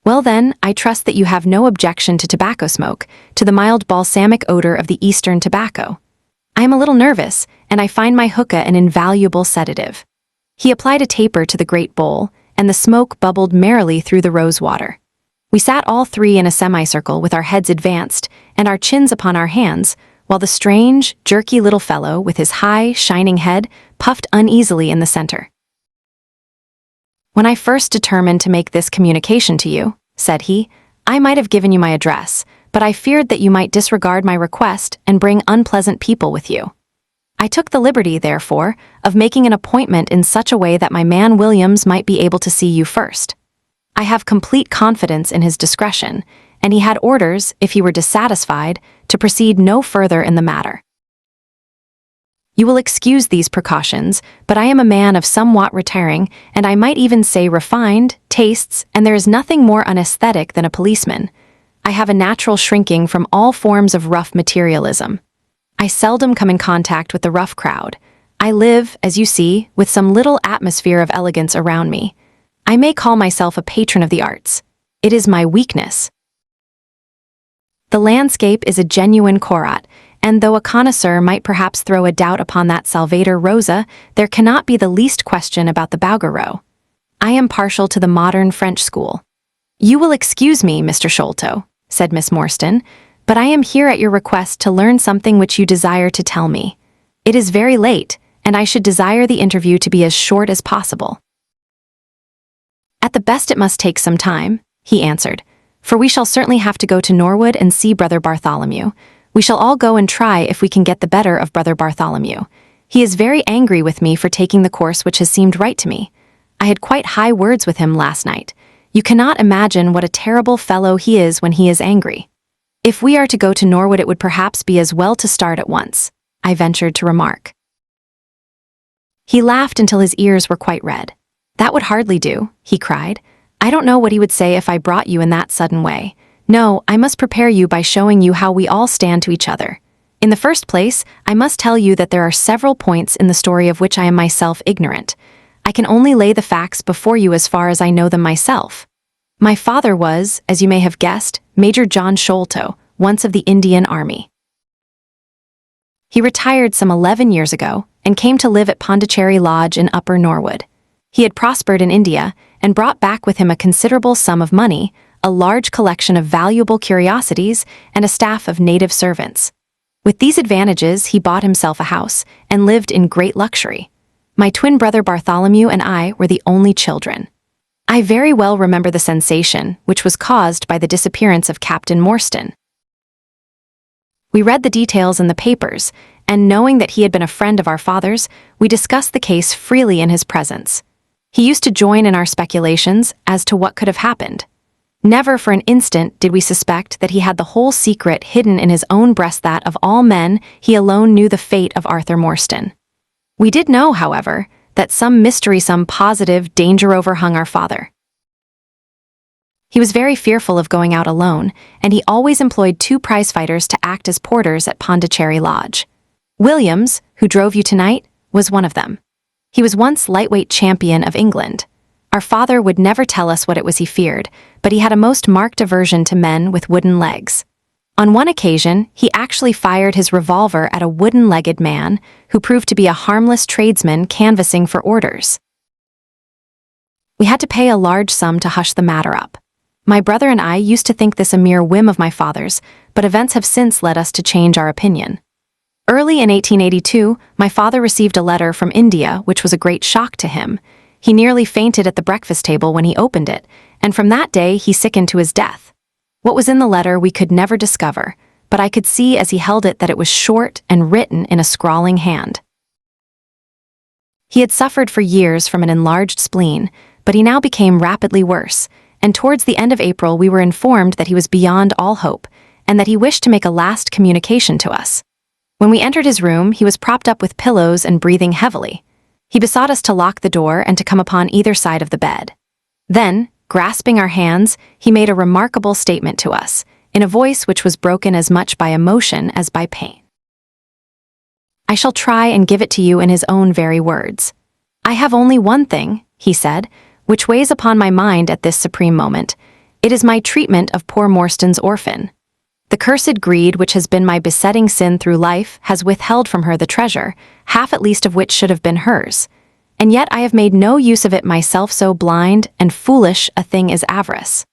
"Well then, I trust that you have no objection to tobacco smoke, to the mild balsamic odor of the Eastern tobacco. I am a little nervous, and I find my hookah an invaluable sedative." He applied a taper to the great bowl, and the smoke bubbled merrily through the rose water. We sat all three in a semicircle with our heads advanced and our chins upon our hands, while the strange, jerky little fellow with his high, shining head puffed uneasily in the center. "When I first determined to make this communication to you," said he, "I might have given you my address, but I feared that you might disregard my request and bring unpleasant people with you. I took the liberty, therefore, of making an appointment in such a way that my man Williams might be able to see you first. I have complete confidence in his discretion, and he had orders, if he were dissatisfied, to proceed no further in the matter. You will excuse these precautions, but I am a man of somewhat retiring, and I might even say refined, tastes, and there is nothing more unaesthetic than a policeman. I have a natural shrinking from all forms of rough materialism. I seldom come in contact with the rough crowd. I live, as you see, with some little atmosphere of elegance around me. I may call myself a patron of the arts. It is my weakness. The landscape is a genuine Corot, and though a connoisseur might perhaps throw a doubt upon that Salvator Rosa, there cannot be the least question about the Bouguereau. I am partial to the modern French school. You will excuse me, Mr. Sholto, said Miss Morstan, but I am here at your request to learn something which you desire to tell me. It is very late, and I should desire the interview to be as short as possible. At the best it must take some time, he answered, for we shall certainly have to go to Norwood and see Brother Bartholomew. We shall all go and try if we can get the better of Brother Bartholomew. He is very angry with me for taking the course which has seemed right to me. I had quite high words with him last night. You cannot imagine what a terrible fellow he is when he is angry. If we are to go to Norwood, it would perhaps be as well to start at once, I ventured to remark. He laughed until his ears were quite red. That would hardly do, he cried. I don't know what he would say if I brought you in that sudden way. No, I must prepare you by showing you how we all stand to each other. In the first place, I must tell you that there are several points in the story of which I am myself ignorant. I can only lay the facts before you as far as I know them myself. My father was, as you may have guessed, Major John Sholto, once of the Indian Army. He retired some 11 years ago and came to live at Pondicherry Lodge in Upper Norwood. He had prospered in India and brought back with him a considerable sum of money, a large collection of valuable curiosities, and a staff of native servants. With these advantages, he bought himself a house and lived in great luxury. My twin brother Bartholomew and I were the only children. I very well remember the sensation which was caused by the disappearance of Captain Morstan. We read the details in the papers, and knowing that he had been a friend of our father's, we discussed the case freely in his presence. He used to join in our speculations as to what could have happened. Never for an instant did we suspect that he had the whole secret hidden in his own breast, that of all men he alone knew the fate of Arthur Morstan. We did know, however, that some mystery, some positive danger overhung our father. He was very fearful of going out alone, and he always employed 2 prize-fighters to act as porters at Pondicherry Lodge. Williams, who drove you tonight, was one of them. He was once lightweight champion of England. Our father would never tell us what it was he feared, but he had a most marked aversion to men with wooden legs. On one occasion, he actually fired his revolver at a wooden-legged man who proved to be a harmless tradesman canvassing for orders. We had to pay a large sum to hush the matter up. My brother and I used to think this a mere whim of my father's, but events have since led us to change our opinion. Early in 1882, my father received a letter from India which was a great shock to him. He nearly fainted at the breakfast table when he opened it, and from that day he sickened to his death. What was in the letter we could never discover, but I could see as he held it that it was short and written in a scrawling hand. He had suffered for years from an enlarged spleen, but he now became rapidly worse, and towards the end of April we were informed that he was beyond all hope, and that he wished to make a last communication to us. When we entered his room, he was propped up with pillows and breathing heavily. He besought us to lock the door and to come upon either side of the bed. Then, grasping our hands, he made a remarkable statement to us, in a voice which was broken as much by emotion as by pain. I shall try and give it to you in his own very words. I have only one thing, he said, which weighs upon my mind at this supreme moment. It is my treatment of poor Morstan's orphan. The cursed greed which has been my besetting sin through life has withheld from her the treasure, half at least of which should have been hers. And yet I have made no use of it myself, so blind and foolish a thing is avarice.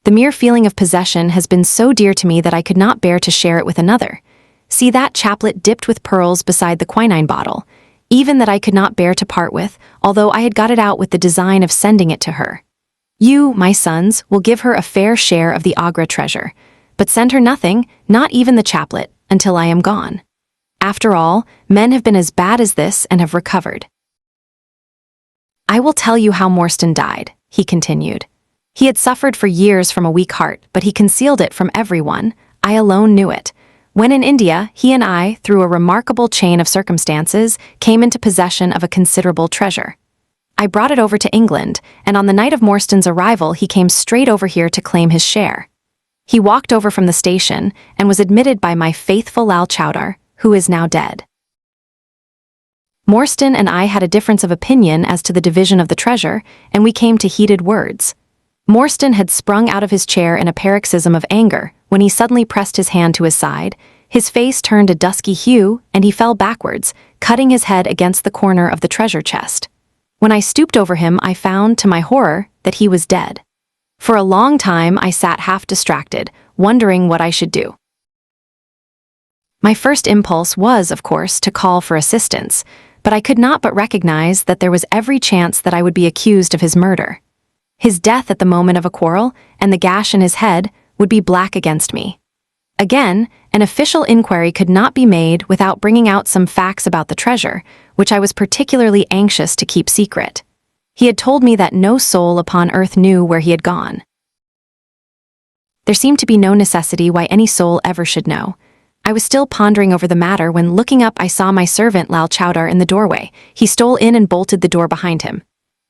The mere feeling of possession has been so dear to me that I could not bear to share it with another. See that chaplet dipped with pearls beside the quinine bottle, even that I could not bear to part with, although I had got it out with the design of sending it to her. You, my sons, will give her a fair share of the Agra treasure, but send her nothing, not even the chaplet, until I am gone. After all, men have been as bad as this and have recovered. I will tell you how Morstan died, he continued. He had suffered for years from a weak heart, but he concealed it from everyone. I alone knew it. When in India, he and I, through a remarkable chain of circumstances, came into possession of a considerable treasure. I brought it over to England, and on the night of Morstan's arrival he came straight over here to claim his share. He walked over from the station, and was admitted by my faithful Lal Chowdar, who is now dead. Morstan and I had a difference of opinion as to the division of the treasure, and we came to heated words. Morstan had sprung out of his chair in a paroxysm of anger, when he suddenly pressed his hand to his side. His face turned a dusky hue, and he fell backwards, cutting his head against the corner of the treasure chest. When I stooped over him, I found, to my horror, that he was dead. For a long time I sat half distracted, wondering what I should do. My first impulse was, of course, to call for assistance, but I could not but recognize that there was every chance that I would be accused of his murder. His death at the moment of a quarrel, and the gash in his head, would be black against me. Again, an official inquiry could not be made without bringing out some facts about the treasure, which I was particularly anxious to keep secret. He had told me that no soul upon earth knew where he had gone. There seemed to be no necessity why any soul ever should know. I was still pondering over the matter when, looking up, I saw my servant Lal Chowdar in the doorway. He stole in and bolted the door behind him.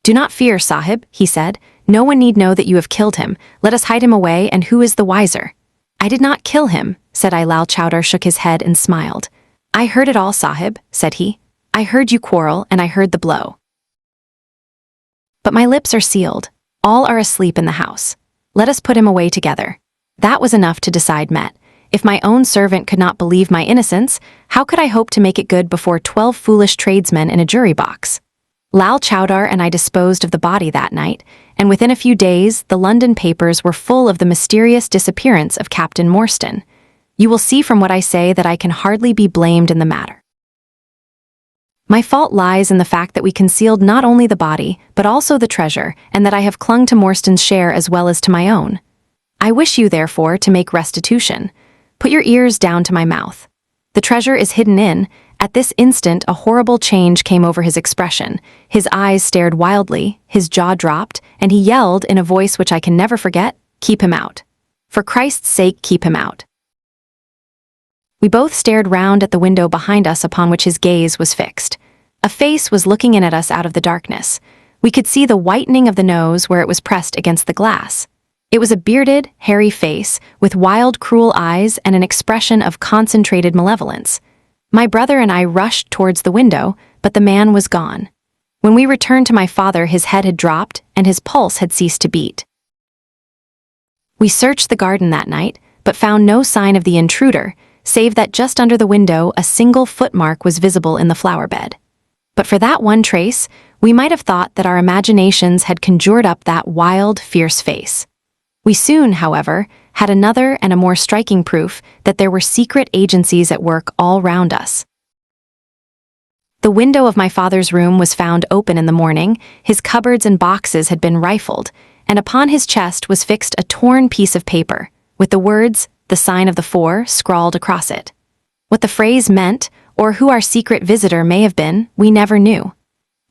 "Do not fear, Sahib," he said. "No one need know that you have killed him. Let us hide him away, and who is the wiser?" "I did not kill him," said I. Lal Chowdar shook his head and smiled. "I heard it all, Sahib," said he. "I heard you quarrel, and I heard the blow. But my lips are sealed. All are asleep in the house. Let us put him away together." That was enough to decide Met. If my own servant could not believe my innocence, how could I hope to make it good before 12 foolish tradesmen in a jury box? Lal Chowdar and I disposed of the body that night, and within a few days the London papers were full of the mysterious disappearance of Captain Morstan. You will see from what I say that I can hardly be blamed in the matter. My fault lies in the fact that we concealed not only the body, but also the treasure, and that I have clung to Morstan's share as well as to my own. I wish you, therefore, to make restitution. Put your ears down to my mouth. The treasure is hidden in. At this instant a horrible change came over his expression. His eyes stared wildly, his jaw dropped, and he yelled in a voice which I can never forget, "Keep him out. For Christ's sake, keep him out." We both stared round at the window behind us upon which his gaze was fixed. A face was looking in at us out of the darkness. We could see the whitening of the nose where it was pressed against the glass. It was a bearded, hairy face, with wild, cruel eyes and an expression of concentrated malevolence. My brother and I rushed towards the window, but the man was gone. When we returned to my father, his head had dropped, and his pulse had ceased to beat. We searched the garden that night, but found no sign of the intruder, save that just under the window a single footmark was visible in the flower bed. But for that one trace, we might have thought that our imaginations had conjured up that wild, fierce face. We soon, however, had another and a more striking proof that there were secret agencies at work all round us. The window of my father's room was found open in the morning, his cupboards and boxes had been rifled, and upon his chest was fixed a torn piece of paper, with the words, the sign of the four scrawled across it. What the phrase meant, or who our secret visitor may have been, we never knew.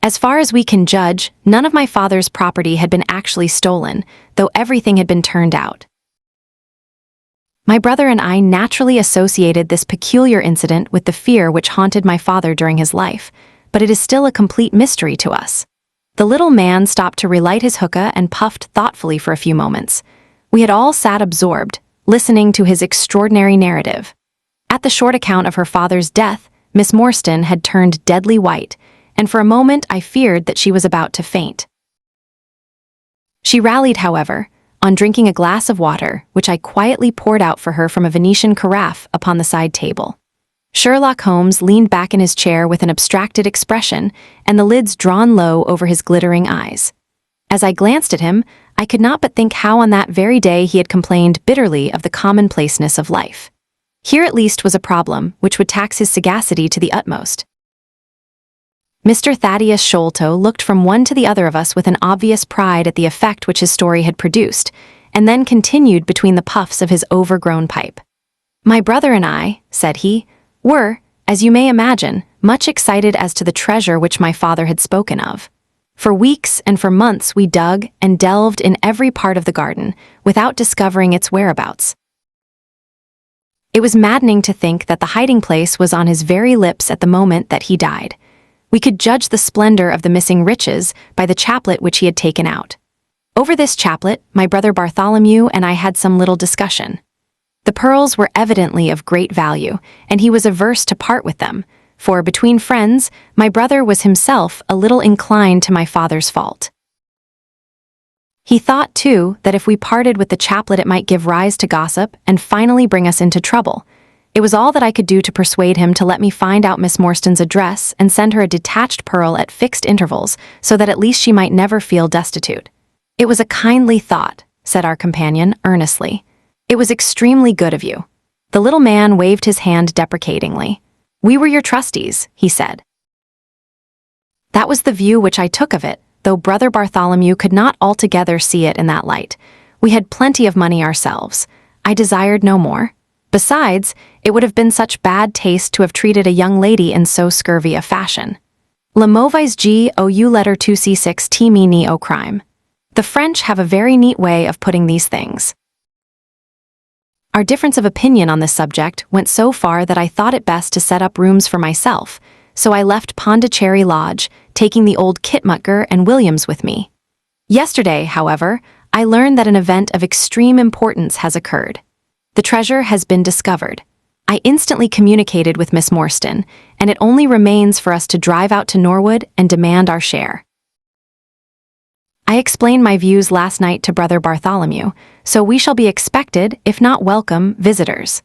As far as we can judge, none of my father's property had been actually stolen, though everything had been turned out. My brother and I naturally associated this peculiar incident with the fear which haunted my father during his life, but it is still a complete mystery to us. The little man stopped to relight his hookah and puffed thoughtfully for a few moments. We had all sat absorbed, listening to his extraordinary narrative. At the short account of her father's death, Miss Morstan had turned deadly white, and for a moment I feared that she was about to faint. She rallied, however, on drinking a glass of water, which I quietly poured out for her from a Venetian carafe upon the side table. Sherlock Holmes leaned back in his chair with an abstracted expression and the lids drawn low over his glittering eyes. As I glanced at him, I could not but think how on that very day he had complained bitterly of the commonplaceness of life. Here at least was a problem which would tax his sagacity to the utmost. Mr. Thaddeus Sholto looked from one to the other of us with an obvious pride at the effect which his story had produced, and then continued between the puffs of his overgrown pipe. "My brother and I," said he, "were, as you may imagine, much excited as to the treasure which my father had spoken of. For weeks and for months we dug and delved in every part of the garden, without discovering its whereabouts. It was maddening to think that the hiding place was on his very lips at the moment that he died. We could judge the splendor of the missing riches by the chaplet which he had taken out. Over this chaplet, my brother Bartholomew and I had some little discussion. The pearls were evidently of great value, and he was averse to part with them, for, between friends, my brother was himself a little inclined to my father's fault. He thought, too, that if we parted with the chaplet it might give rise to gossip and finally bring us into trouble. It was all that I could do to persuade him to let me find out Miss Morstan's address and send her a detached pearl at fixed intervals, so that at least she might never feel destitute. It was a kindly thought," said our companion earnestly. "It was extremely good of you." The little man waved his hand deprecatingly. "We were your trustees," he said. That was the view which I took of it, though Brother Bartholomew could not altogether see it in that light. We had plenty of money ourselves. I desired no more. Besides, it would have been such bad taste to have treated a young lady in so scurvy a fashion. La mauvaise G O U letter 2C6 T me ni o crime. The French have a very neat way of putting these things. Our difference of opinion on this subject went so far that I thought it best to set up rooms for myself, so I left Pondicherry Lodge, taking the old Kitmutger and Williams with me. Yesterday, however, I learned that an event of extreme importance has occurred. The treasure has been discovered. I instantly communicated with Miss Morstan, and it only remains for us to drive out to Norwood and demand our share. I explained my views last night to Brother Bartholomew, so we shall be expected, if not welcome, visitors.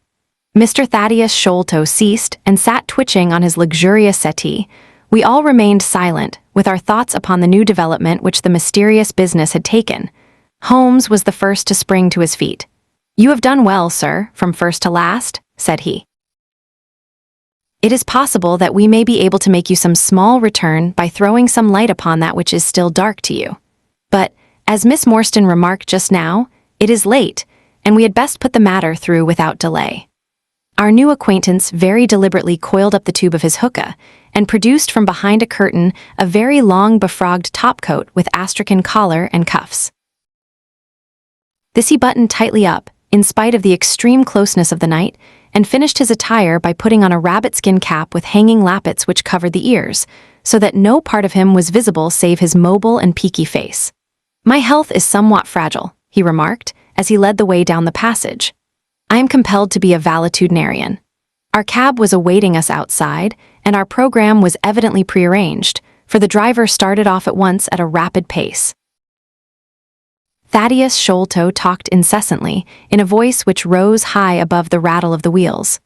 Mr. Thaddeus Sholto ceased and sat twitching on his luxurious settee. We all remained silent, with our thoughts upon the new development which the mysterious business had taken. Holmes was the first to spring to his feet. "You have done well, sir, from first to last," said he. "It is possible that we may be able to make you some small return by throwing some light upon that which is still dark to you. But, as Miss Morstan remarked just now, it is late, and we had best put the matter through without delay." Our new acquaintance very deliberately coiled up the tube of his hookah and produced from behind a curtain a very long befrogged topcoat with astrakhan collar and cuffs. This he buttoned tightly up, in spite of the extreme closeness of the night, and finished his attire by putting on a rabbit-skin cap with hanging lappets which covered the ears, so that no part of him was visible save his mobile and peaky face. "My health is somewhat fragile," he remarked, as he led the way down the passage. "I am compelled to be a valetudinarian." Our cab was awaiting us outside, and our program was evidently prearranged, for the driver started off at once at a rapid pace. Thaddeus Sholto talked incessantly, in a voice which rose high above the rattle of the wheels.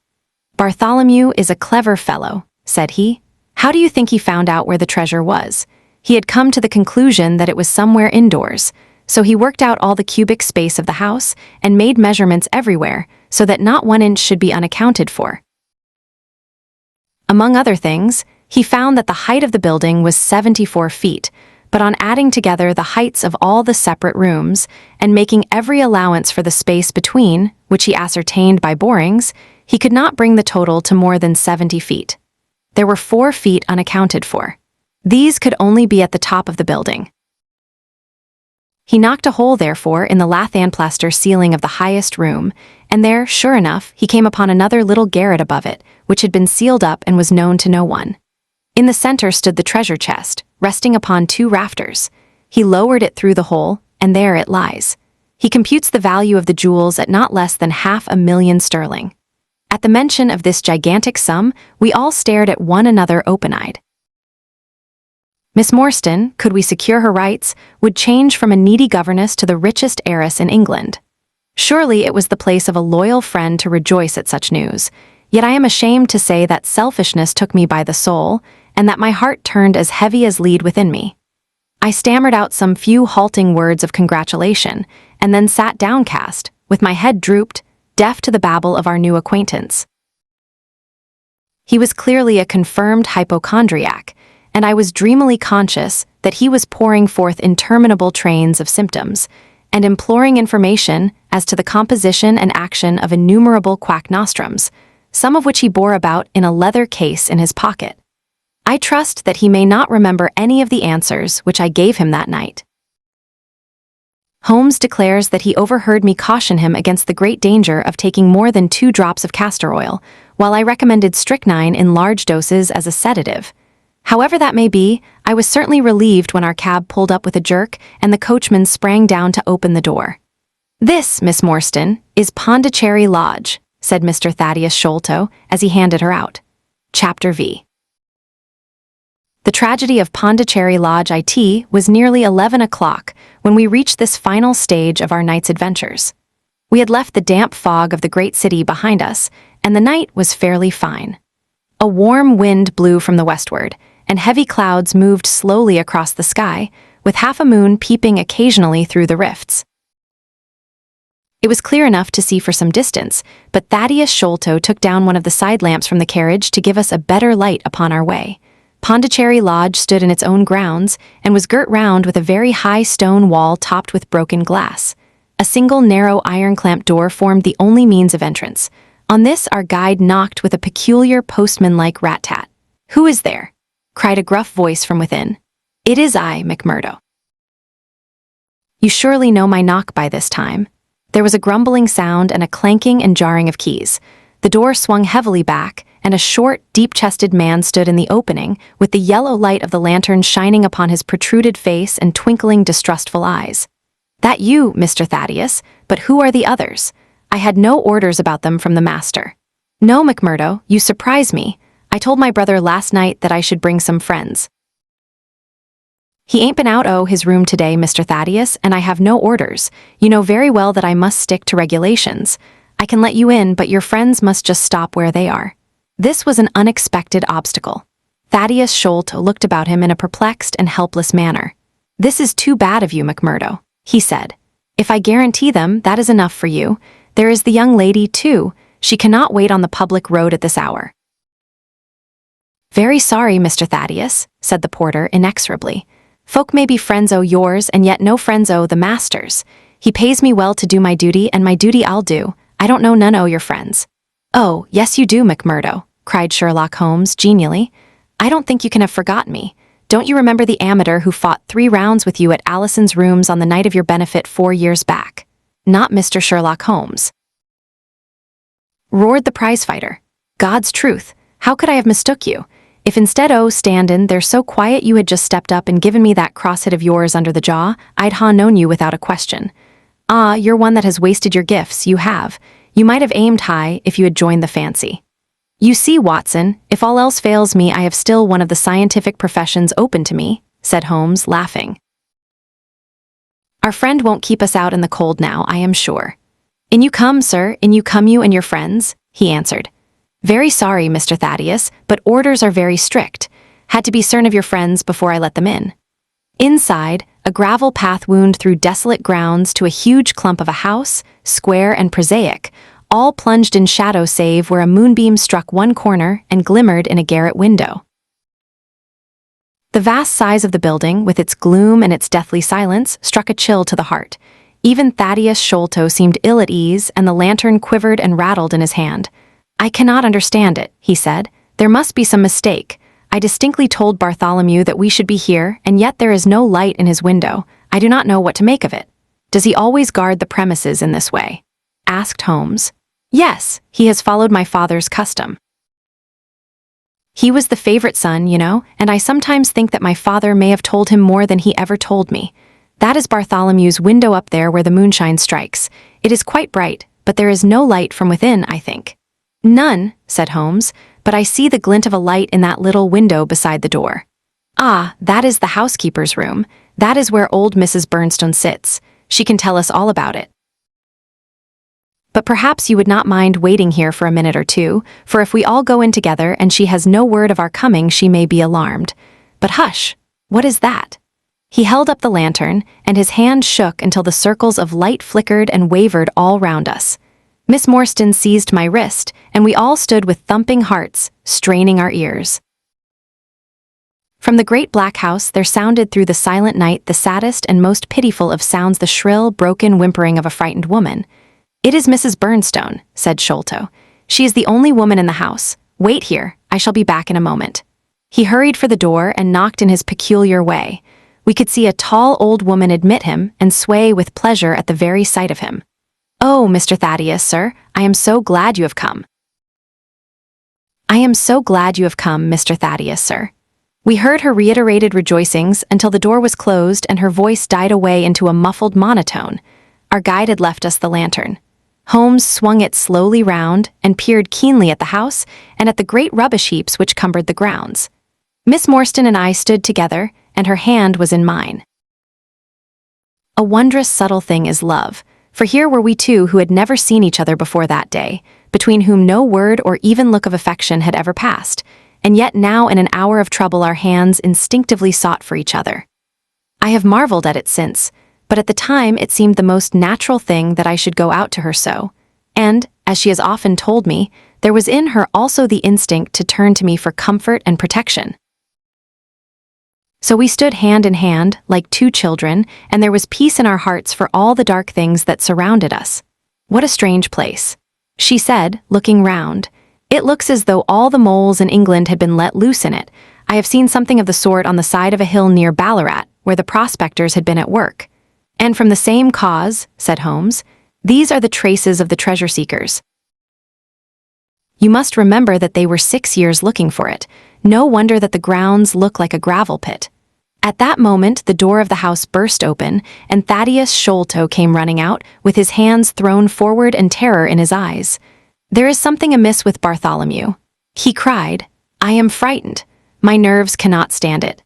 "Bartholomew is a clever fellow," said he. "How do you think he found out where the treasure was? He had come to the conclusion that it was somewhere indoors, so he worked out all the cubic space of the house and made measurements everywhere so that not 1 inch should be unaccounted for. Among other things, he found that the height of the building was 74 feet, but on adding together the heights of all the separate rooms and making every allowance for the space between, which he ascertained by borings, he could not bring the total to more than 70 feet. There were 4 feet unaccounted for. These could only be at the top of the building. He knocked a hole, therefore, in the lathanplaster ceiling of the highest room, and there, sure enough, he came upon another little garret above it, which had been sealed up and was known to no one. In the center stood the treasure chest, resting upon 2 rafters. He lowered it through the hole, and there it lies. He computes the value of the jewels at not less than £500,000 sterling. At the mention of this gigantic sum, we all stared at one another open-eyed. Miss Morstan, could we secure her rights, would change from a needy governess to the richest heiress in England. Surely it was the place of a loyal friend to rejoice at such news, yet I am ashamed to say that selfishness took me by the soul, and that my heart turned as heavy as lead within me. I stammered out some few halting words of congratulation, and then sat downcast, with my head drooped, deaf to the babble of our new acquaintance. He was clearly a confirmed hypochondriac, and I was dreamily conscious that he was pouring forth interminable trains of symptoms, and imploring information as to the composition and action of innumerable quack nostrums, some of which he bore about in a leather case in his pocket. I trust that he may not remember any of the answers which I gave him that night. Holmes declares that he overheard me caution him against the great danger of taking more than 2 drops of castor oil, while I recommended strychnine in large doses as a sedative. However that may be, I was certainly relieved when our cab pulled up with a jerk and the coachman sprang down to open the door. "This, Miss Morstan, is Pondicherry Lodge," said Mr. Thaddeus Sholto as he handed her out. Chapter V. The tragedy of Pondicherry Lodge IT was nearly 11 o'clock when we reached this final stage of our night's adventures. We had left the damp fog of the great city behind us, and the night was fairly fine. A warm wind blew from the westward, and heavy clouds moved slowly across the sky, with half a moon peeping occasionally through the rifts. It was clear enough to see for some distance, but Thaddeus Sholto took down one of the side lamps from the carriage to give us a better light upon our way. Pondicherry Lodge stood in its own grounds, and was girt round with a very high stone wall topped with broken glass. A single narrow iron-clamped door formed the only means of entrance. On this our guide knocked with a peculiar postman-like rat-tat. "Who is there?" cried a gruff voice from within. "It is I, McMurdo." You surely know my knock by this time. There was a grumbling sound and a clanking and jarring of keys. The door swung heavily back, and a short, deep-chested man stood in the opening, with the yellow light of the lantern shining upon his protruded face and twinkling distrustful eyes. "That you, Mr. Thaddeus, but who are the others? I had no orders about them from the master." "No, McMurdo, you surprise me. I told my brother last night that I should bring some friends." "He ain't been out o' his room today, Mr. Thaddeus, and I have no orders. You know very well that I must stick to regulations. I can let you in, but your friends must just stop where they are." This was an unexpected obstacle. Thaddeus Sholto looked about him in a perplexed and helpless manner. "This is too bad of you, McMurdo," he said. "If I guarantee them, that is enough for you. There is the young lady, too. She cannot wait on the public road at this hour." "Very sorry, Mr. Thaddeus," said the porter inexorably. "Folk may be friends o' yours and yet no friends o' the master's. He pays me well to do my duty, and my duty I'll do. I don't know none o' your friends." "Oh, yes you do, McMurdo," cried Sherlock Holmes genially. "I don't think you can have forgotten me. Don't you remember the amateur who fought 3 rounds with you at Allison's rooms on the night of your benefit 4 years back? Not Mr. Sherlock Holmes," roared the prizefighter. "God's truth, how could I have mistook you? If instead o' standin' there so quiet you had just stepped up and given me that cross-hit of yours under the jaw, I'd ha' known you without a question. Ah, you're one that has wasted your gifts, you have. You might have aimed high if you had joined the fancy. You see, Watson, if all else fails me, I have still one of the scientific professions open to me," said Holmes, laughing. "Our friend won't keep us out in the cold now, I am sure." "In you come, sir, in you come, you and your friends," he answered. "Very sorry, Mr. Thaddeus, but orders are very strict. Had to be certain of your friends before I let them in." Inside, a gravel path wound through desolate grounds to a huge clump of a house, square and prosaic, all plunged in shadow save where a moonbeam struck one corner and glimmered in a garret window. The vast size of the building, with its gloom and its deathly silence, struck a chill to the heart. Even Thaddeus Sholto seemed ill at ease, and the lantern quivered and rattled in his hand. "I cannot understand it," he said. "There must be some mistake. I distinctly told Bartholomew that we should be here, and yet there is no light in his window. I do not know what to make of it." "Does he always guard the premises in this way?" asked Holmes. "Yes, he has followed my father's custom. He was the favorite son, you know, and I sometimes think that my father may have told him more than he ever told me. That is Bartholomew's window up there where the moonshine strikes. It is quite bright, but there is no light from within, I think." "None," said Holmes, "but I see the glint of a light in that little window beside the door." "Ah, that is the housekeeper's room. That is where old Mrs. Bernstone sits. She can tell us all about it. But perhaps you would not mind waiting here for a minute or two, for if we all go in together and she has no word of our coming, she may be alarmed. But hush! What is that?" He held up the lantern, and his hand shook until the circles of light flickered and wavered all round us. Miss Morstan seized my wrist, and we all stood with thumping hearts, straining our ears. From the great black house there sounded through the silent night the saddest and most pitiful of sounds, the shrill, broken whimpering of a frightened woman. "It is Mrs. Bernstone," said Sholto. "She is the only woman in the house. Wait here, I shall be back in a moment." He hurried for the door and knocked in his peculiar way. We could see a tall old woman admit him and sway with pleasure at the very sight of him. "Oh, Mr. Thaddeus, sir, I am so glad you have come." "I am so glad you have come, Mr. Thaddeus, sir." We heard her reiterated rejoicings until the door was closed and her voice died away into a muffled monotone. Our guide had left us the lantern. Holmes swung it slowly round and peered keenly at the house and at the great rubbish heaps which cumbered the grounds. Miss Morstan and I stood together, and her hand was in mine. A wondrous subtle thing is love, for here were we two who had never seen each other before that day, between whom no word or even look of affection had ever passed, and yet now in an hour of trouble our hands instinctively sought for each other. I have marveled at it since, but at the time it seemed the most natural thing that I should go out to her so, and, as she has often told me, there was in her also the instinct to turn to me for comfort and protection. So we stood hand in hand, like two children, and there was peace in our hearts for all the dark things that surrounded us. "What a strange place," she said, looking round. "It looks as though all the moles in England had been let loose in it. I have seen something of the sort on the side of a hill near Ballarat, where the prospectors had been at work." "And from the same cause," said Holmes. "These are the traces of the treasure-seekers. You must remember that they were 6 years looking for it. No wonder that the grounds look like a gravel pit." At that moment the door of the house burst open, and Thaddeus Sholto came running out, with his hands thrown forward and terror in his eyes. "There is something amiss with Bartholomew," he cried. "I am frightened. My nerves cannot stand it."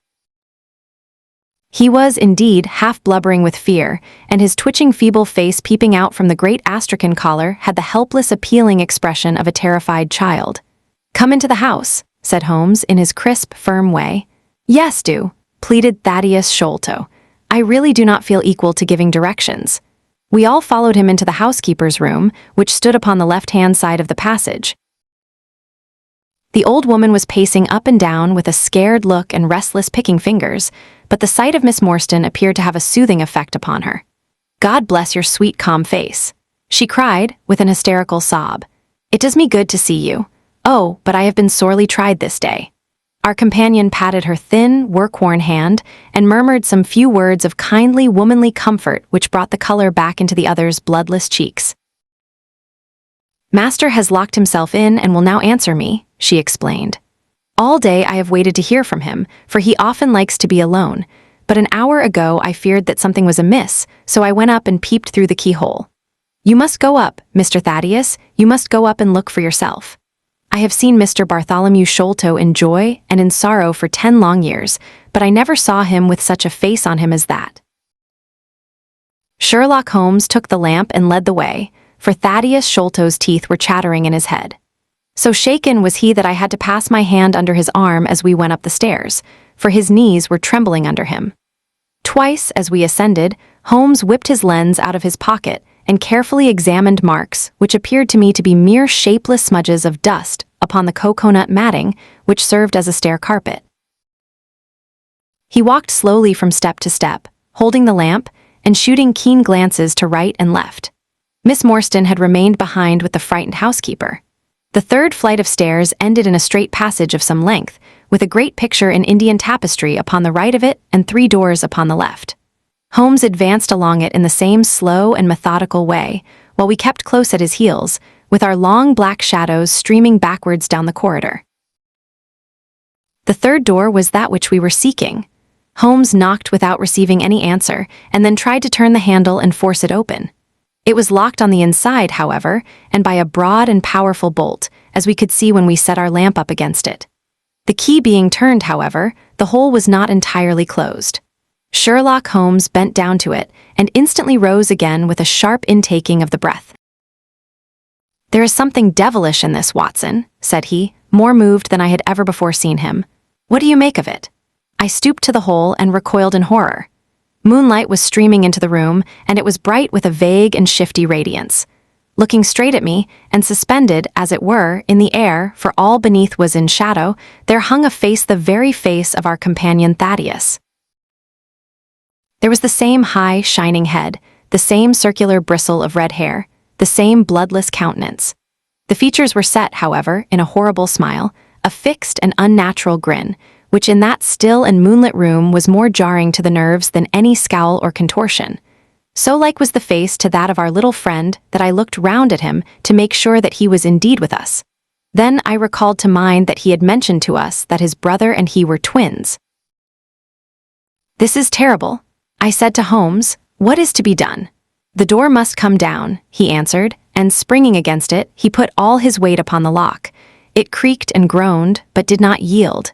He was, indeed, half blubbering with fear, and his twitching feeble face peeping out from the great astrakhan collar had the helpless appealing expression of a terrified child. "Come into the house," said Holmes in his crisp, firm way. "Yes, do," pleaded Thaddeus Sholto. "I really do not feel equal to giving directions." We all followed him into the housekeeper's room, which stood upon the left-hand side of the passage. The old woman was pacing up and down with a scared look and restless picking fingers, but the sight of Miss Morstan appeared to have a soothing effect upon her. "God bless your sweet, calm face," she cried, with an hysterical sob. "It does me good to see you. Oh, but I have been sorely tried this day." Our companion patted her thin, work-worn hand and murmured some few words of kindly, womanly comfort which brought the color back into the other's bloodless cheeks. "Master has locked himself in and will now answer me," she explained. "All day I have waited to hear from him, for he often likes to be alone, but an hour ago I feared that something was amiss, so I went up and peeped through the keyhole. You must go up, Mr. Thaddeus, you must go up and look for yourself. I have seen Mr. Bartholomew Sholto in joy and in sorrow for 10 long years, but I never saw him with such a face on him as that." Sherlock Holmes took the lamp and led the way, for Thaddeus Sholto's teeth were chattering in his head. So shaken was he that I had to pass my hand under his arm as we went up the stairs, for his knees were trembling under him. Twice, as we ascended, Holmes whipped his lens out of his pocket and carefully examined marks which appeared to me to be mere shapeless smudges of dust upon the coconut matting which served as a stair carpet. He walked slowly from step to step, holding the lamp and shooting keen glances to right and left. Miss Morstan had remained behind with the frightened housekeeper. The third flight of stairs ended in a straight passage of some length, with a great picture in Indian tapestry upon the right of it and 3 doors upon the left. Holmes advanced along it in the same slow and methodical way, while we kept close at his heels, with our long black shadows streaming backwards down the corridor. The third door was that which we were seeking. Holmes knocked without receiving any answer, and then tried to turn the handle and force it open. It was locked on the inside, however, and by a broad and powerful bolt, as we could see when we set our lamp up against it. The key being turned, however, the hole was not entirely closed. Sherlock Holmes bent down to it, and instantly rose again with a sharp intaking of the breath. "There is something devilish in this, Watson," said he, more moved than I had ever before seen him. "What do you make of it?" I stooped to the hole and recoiled in horror. Moonlight was streaming into the room, and it was bright with a vague and shifty radiance. Looking straight at me, and suspended, as it were, in the air, for all beneath was in shadow, there hung a face, the very face of our companion Thaddeus. There was the same high, shining head, the same circular bristle of red hair, the same bloodless countenance. The features were set, however, in a horrible smile, a fixed and unnatural grin, which in that still and moonlit room was more jarring to the nerves than any scowl or contortion. So like was the face to that of our little friend that I looked round at him to make sure that he was indeed with us. Then I recalled to mind that he had mentioned to us that his brother and he were twins. "This is terrible," I said to Holmes. "What is to be done?" "The door must come down," he answered, and springing against it, he put all his weight upon the lock. It creaked and groaned, but did not yield.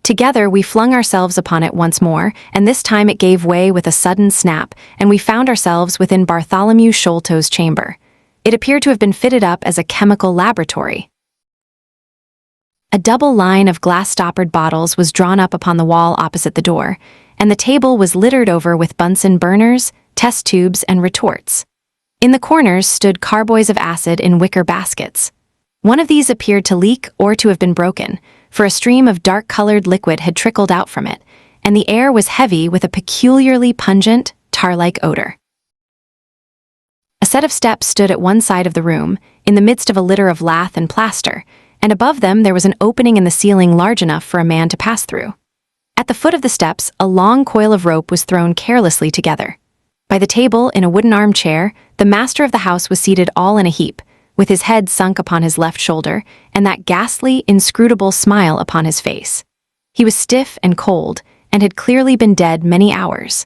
Together we flung ourselves upon it once more, and this time it gave way with a sudden snap, and we found ourselves within Bartholomew Sholto's chamber. It appeared to have been fitted up as a chemical laboratory. A double line of glass-stoppered bottles was drawn up upon the wall opposite the door, and the table was littered over with Bunsen burners, test tubes, and retorts. In the corners stood carboys of acid in wicker baskets. One of these appeared to leak or to have been broken, for a stream of dark-colored liquid had trickled out from it, and the air was heavy with a peculiarly pungent, tar-like odor. A set of steps stood at one side of the room, in the midst of a litter of lath and plaster, and above them there was an opening in the ceiling large enough for a man to pass through. At the foot of the steps, a long coil of rope was thrown carelessly together. By the table, in a wooden armchair, the master of the house was seated all in a heap, with his head sunk upon his left shoulder, and that ghastly, inscrutable smile upon his face. He was stiff and cold, and had clearly been dead many hours.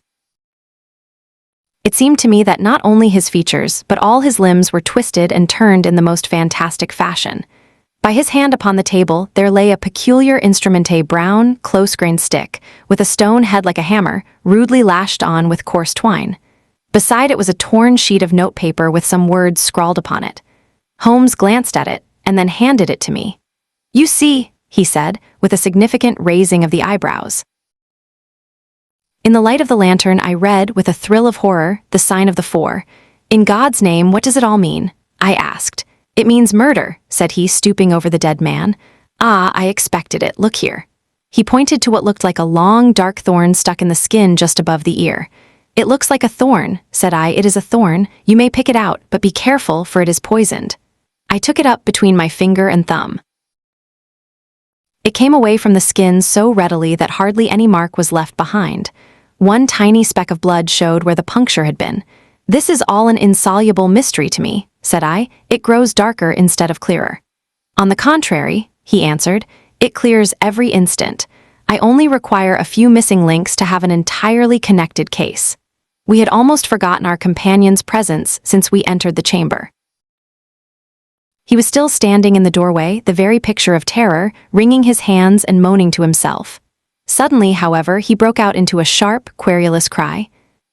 It seemed to me that not only his features, but all his limbs were twisted and turned in the most fantastic fashion. By his hand upon the table there lay a peculiar instrument, a brown, close-grained stick, with a stone head like a hammer, rudely lashed on with coarse twine. Beside it was a torn sheet of notepaper with some words scrawled upon it. Holmes glanced at it, and then handed it to me. "You see," he said, with a significant raising of the eyebrows. In the light of the lantern I read, with a thrill of horror, the sign of the 4. "In God's name, what does it all mean?" I asked. "It means murder," said he, stooping over the dead man. "Ah, I expected it. Look here." He pointed to what looked like a long, dark thorn stuck in the skin just above the ear. "It looks like a thorn," said I. "It is a thorn. You may pick it out, but be careful, for it is poisoned." I took it up between my finger and thumb. It came away from the skin so readily that hardly any mark was left behind. One tiny speck of blood showed where the puncture had been. "This is all an insoluble mystery to me," said I. "It grows darker instead of clearer." "On the contrary," he answered, "it clears every instant. I only require a few missing links to have an entirely connected case." We had almost forgotten our companion's presence since we entered the chamber. He was still standing in the doorway, the very picture of terror, wringing his hands and moaning to himself. Suddenly, however, he broke out into a sharp, querulous cry.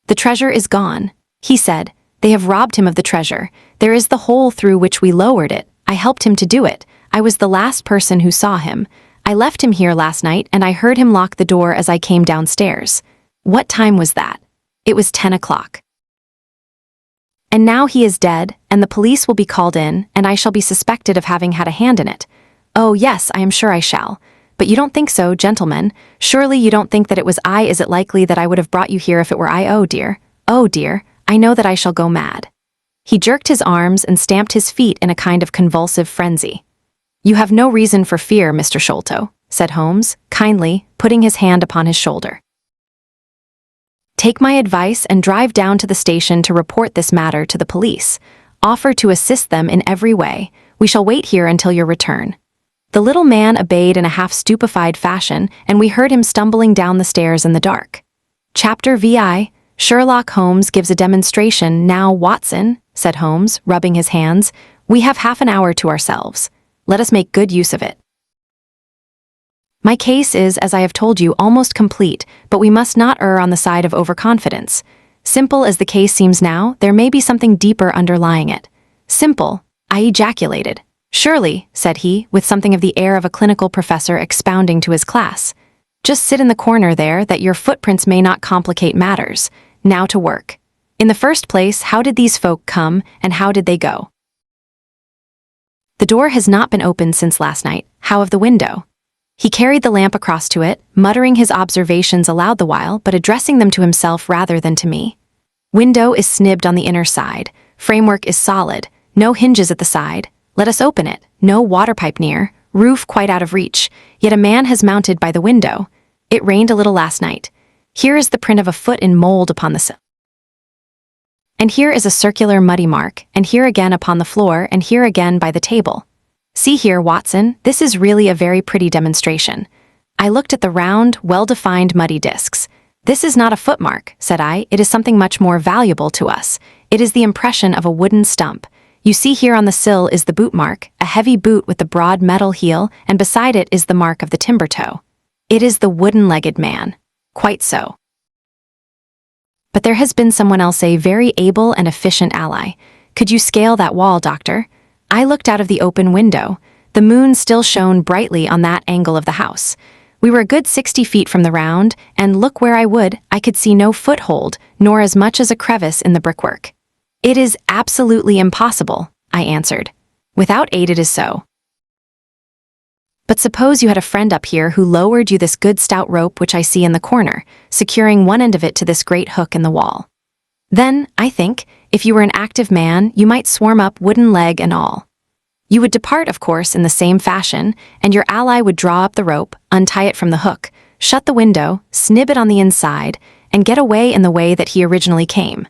"The treasure is gone," he said. "They have robbed him of the treasure. There is the hole through which we lowered it. I helped him to do it. I was the last person who saw him. I left him here last night, and I heard him lock the door as I came downstairs." What time was that? It was 10 o'clock. "And now he is dead, and the police will be called in, and I shall be suspected of having had a hand in it. Oh, yes, I am sure I shall. But you don't think so, gentlemen. Surely you don't think that it was I. Is it likely that I would have brought you here if it were I? Oh dear, I know that I shall go mad. He jerked his arms and stamped his feet in a kind of convulsive frenzy. You have no reason for fear, Mr. Sholto, said Holmes, kindly, putting his hand upon his shoulder. Take my advice and drive down to the station to report this matter to the police. Offer to assist them in every way. We shall wait here until your return. The little man obeyed in a half-stupefied fashion, and we heard him stumbling down the stairs in the dark. Chapter VI, Sherlock Holmes gives a demonstration. Now, Watson, said Holmes, rubbing his hands, we have half an hour to ourselves. Let us make good use of it. My case is, as I have told you, almost complete, but we must not err on the side of overconfidence. Simple as the case seems now, there may be something deeper underlying it. Simple, I ejaculated. Surely, said he, with something of the air of a clinical professor expounding to his class. Just sit in the corner there, that your footprints may not complicate matters. Now to work. In the first place, how did these folk come, and how did they go? The door has not been opened since last night. How of the window? He carried the lamp across to it, muttering his observations aloud the while, but addressing them to himself rather than to me. Window is snibbed on the inner side. Framework is solid. No hinges at the side. Let us open it. No water pipe near. Roof quite out of reach. Yet a man has mounted by the window. It rained a little last night. Here is the print of a foot in mold upon the sill. And here is a circular muddy mark, and here again upon the floor, and here again by the table. See here, Watson, this is really a very pretty demonstration. I looked at the round, well-defined muddy discs. This is not a footmark, said I, it is something much more valuable to us. It is the impression of a wooden stump. You see here on the sill is the boot mark, a heavy boot with the broad metal heel, and beside it is the mark of the timber toe. It is the wooden-legged man. Quite so. But there has been someone else, a very able and efficient ally. Could you scale that wall, Doctor? I looked out of the open window. The moon still shone brightly on that angle of the house. We were a good 60 feet from the round, and look where I would, I could see no foothold, nor as much as a crevice in the brickwork. It is absolutely impossible, I answered. Without aid it is so. But suppose you had a friend up here who lowered you this good stout rope which I see in the corner, securing one end of it to this great hook in the wall. Then, I think, if you were an active man, you might swarm up, wooden leg and all. You would depart, of course, in the same fashion, and your ally would draw up the rope, untie it from the hook, shut the window, snib it on the inside, and get away in the way that he originally came.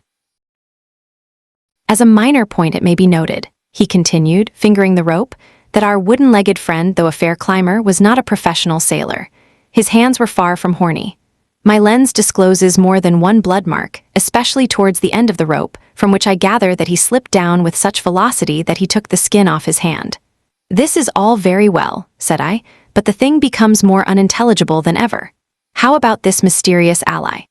As a minor point it may be noted, he continued, fingering the rope, that our wooden-legged friend, though a fair climber, was not a professional sailor. His hands were far from horny. My lens discloses more than one blood mark, especially towards the end of the rope, from which I gather that he slipped down with such velocity that he took the skin off his hand. This is all very well, said I, but the thing becomes more unintelligible than ever. How about this mysterious ally?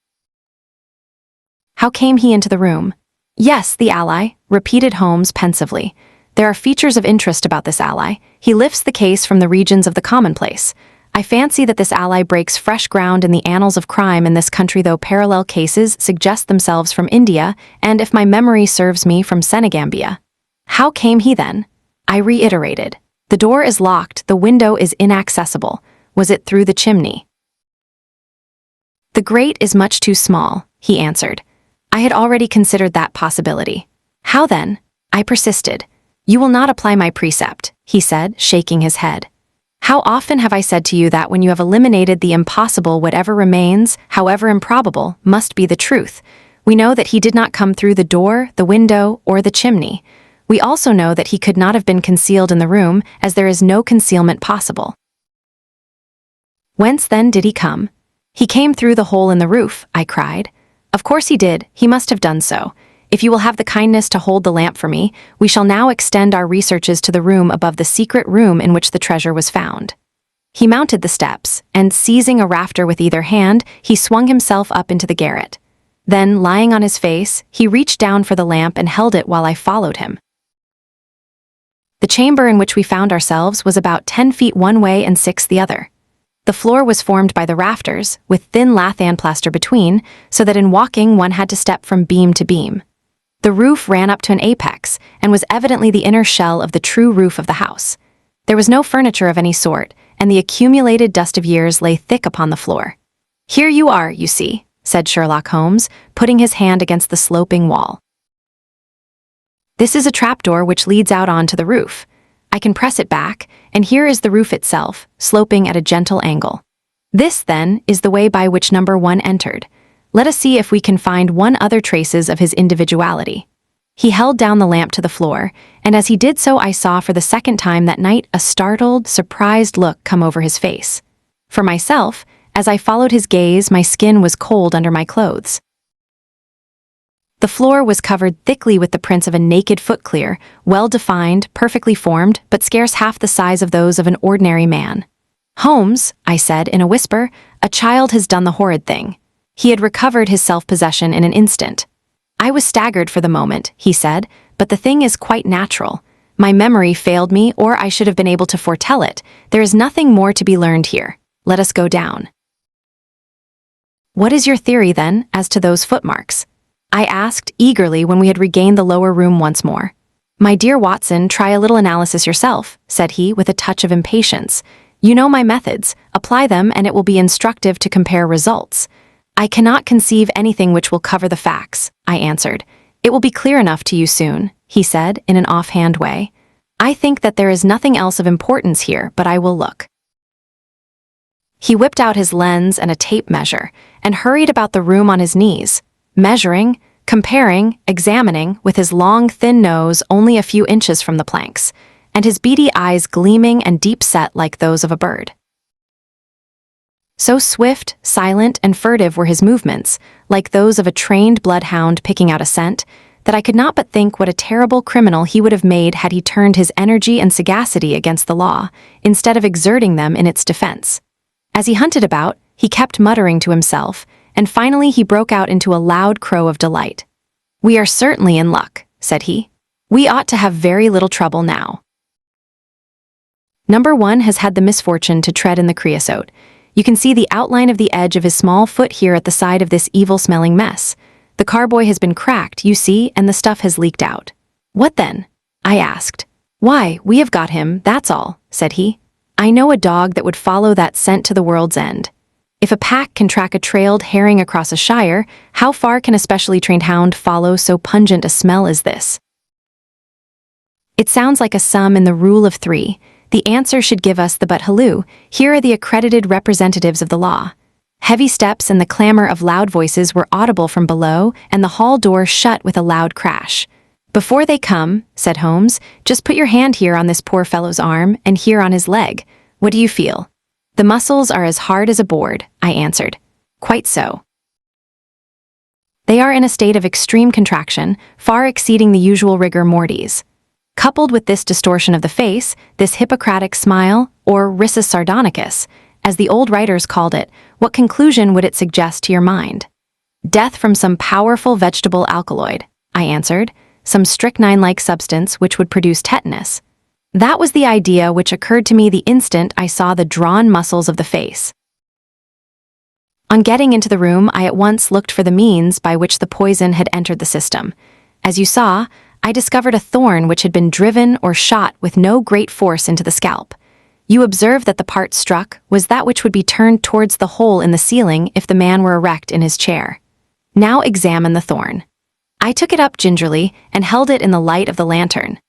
How came he into the room? Yes, the ally, repeated Holmes pensively. There are features of interest about this ally. He lifts the case from the regions of the commonplace. I fancy that this ally breaks fresh ground in the annals of crime in this country, though parallel cases suggest themselves from India, and if my memory serves me, from Senegambia. How came he then? I reiterated. The door is locked, the window is inaccessible. Was it through the chimney? The grate is much too small, he answered. I had already considered that possibility. How then? I persisted. You will not apply my precept, he said, shaking his head. How often have I said to you that when you have eliminated the impossible, whatever remains, however improbable, must be the truth. We know that he did not come through the door, the window, or the chimney. We also know that he could not have been concealed in the room, as there is no concealment possible. Whence then did he come? He came through the hole in the roof, I cried. Of course he did, he must have done so. If you will have the kindness to hold the lamp for me, we shall now extend our researches to the room above the secret room in which the treasure was found. He mounted the steps, and seizing a rafter with either hand, he swung himself up into the garret. Then, lying on his face, he reached down for the lamp and held it while I followed him. The chamber in which we found ourselves was about 10 feet one way and 6 the other. The floor was formed by the rafters, with thin lathan plaster between, so that in walking one had to step from beam to beam. The roof ran up to an apex, and was evidently the inner shell of the true roof of the house. There was no furniture of any sort, and the accumulated dust of years lay thick upon the floor. "Here you are, you see," said Sherlock Holmes, putting his hand against the sloping wall. "This is a trapdoor which leads out onto the roof. I can press it back, and here is the roof itself, sloping at a gentle angle. This, then, is the way by which number 1 entered. Let us see if we can find one other traces of his individuality." He held down the lamp to the floor, and as he did so I saw for the second time that night a startled, surprised look come over his face. For myself, as I followed his gaze, my skin was cold under my clothes. The floor was covered thickly with the prints of a naked foot clear, well-defined, perfectly formed, but scarce half the size of those of an ordinary man. "Holmes," I said in a whisper, "a child has done the horrid thing." He had recovered his self-possession in an instant. "I was staggered for the moment," he said, "but the thing is quite natural. My memory failed me, or I should have been able to foretell it. There is nothing more to be learned here. Let us go down." "What is your theory, then, as to those footmarks?" I asked eagerly when we had regained the lower room once more. "My dear Watson, try a little analysis yourself," said he with a touch of impatience. "You know my methods. Apply them, and it will be instructive to compare results." "I cannot conceive anything which will cover the facts," I answered. "It will be clear enough to you soon," he said in an offhand way. "I think that there is nothing else of importance here, but I will look." He whipped out his lens and a tape measure, and hurried about the room on his knees, measuring, comparing, examining, with his long, thin nose only a few inches from the planks, and his beady eyes gleaming and deep-set like those of a bird. So swift, silent, and furtive were his movements, like those of a trained bloodhound picking out a scent, that I could not but think what a terrible criminal he would have made had he turned his energy and sagacity against the law, instead of exerting them in its defense. As he hunted about, he kept muttering to himself, and finally he broke out into a loud crow of delight. "We are certainly in luck," said he. "We ought to have very little trouble now. Number 1 has had the misfortune to tread in the creosote. You can see the outline of the edge of his small foot here at the side of this evil-smelling mess. The carboy has been cracked, you see, and the stuff has leaked out." "What then?" I asked. "Why, we have got him, that's all," said he. "I know a dog that would follow that scent to the world's end. If a pack can track a trailed herring across a shire, how far can a specially trained hound follow so pungent a smell as this?" It sounds like a sum in the rule of 3. The answer should give us the but halloo. Here are the accredited representatives of the law. Heavy steps and the clamor of loud voices were audible from below, and the hall door shut with a loud crash. "Before they come," said Holmes, "just put your hand here on this poor fellow's arm, and here on his leg. What do you feel?" "The muscles are as hard as a board," I answered. "Quite so. They are in a state of extreme contraction, far exceeding the usual rigor mortis. Coupled with this distortion of the face, this Hippocratic smile, or risus sardonicus, as the old writers called it, what conclusion would it suggest to your mind?" "Death from some powerful vegetable alkaloid," I answered, "some strychnine-like substance which would produce tetanus." That was the idea which occurred to me the instant I saw the drawn muscles of the face. On getting into the room, I at once looked for the means by which the poison had entered the system. As you saw, I discovered a thorn which had been driven or shot with no great force into the scalp. You observe that the part struck was that which would be turned towards the hole in the ceiling if the man were erect in his chair. Now examine the thorn. I took it up gingerly and held it in the light of the lantern.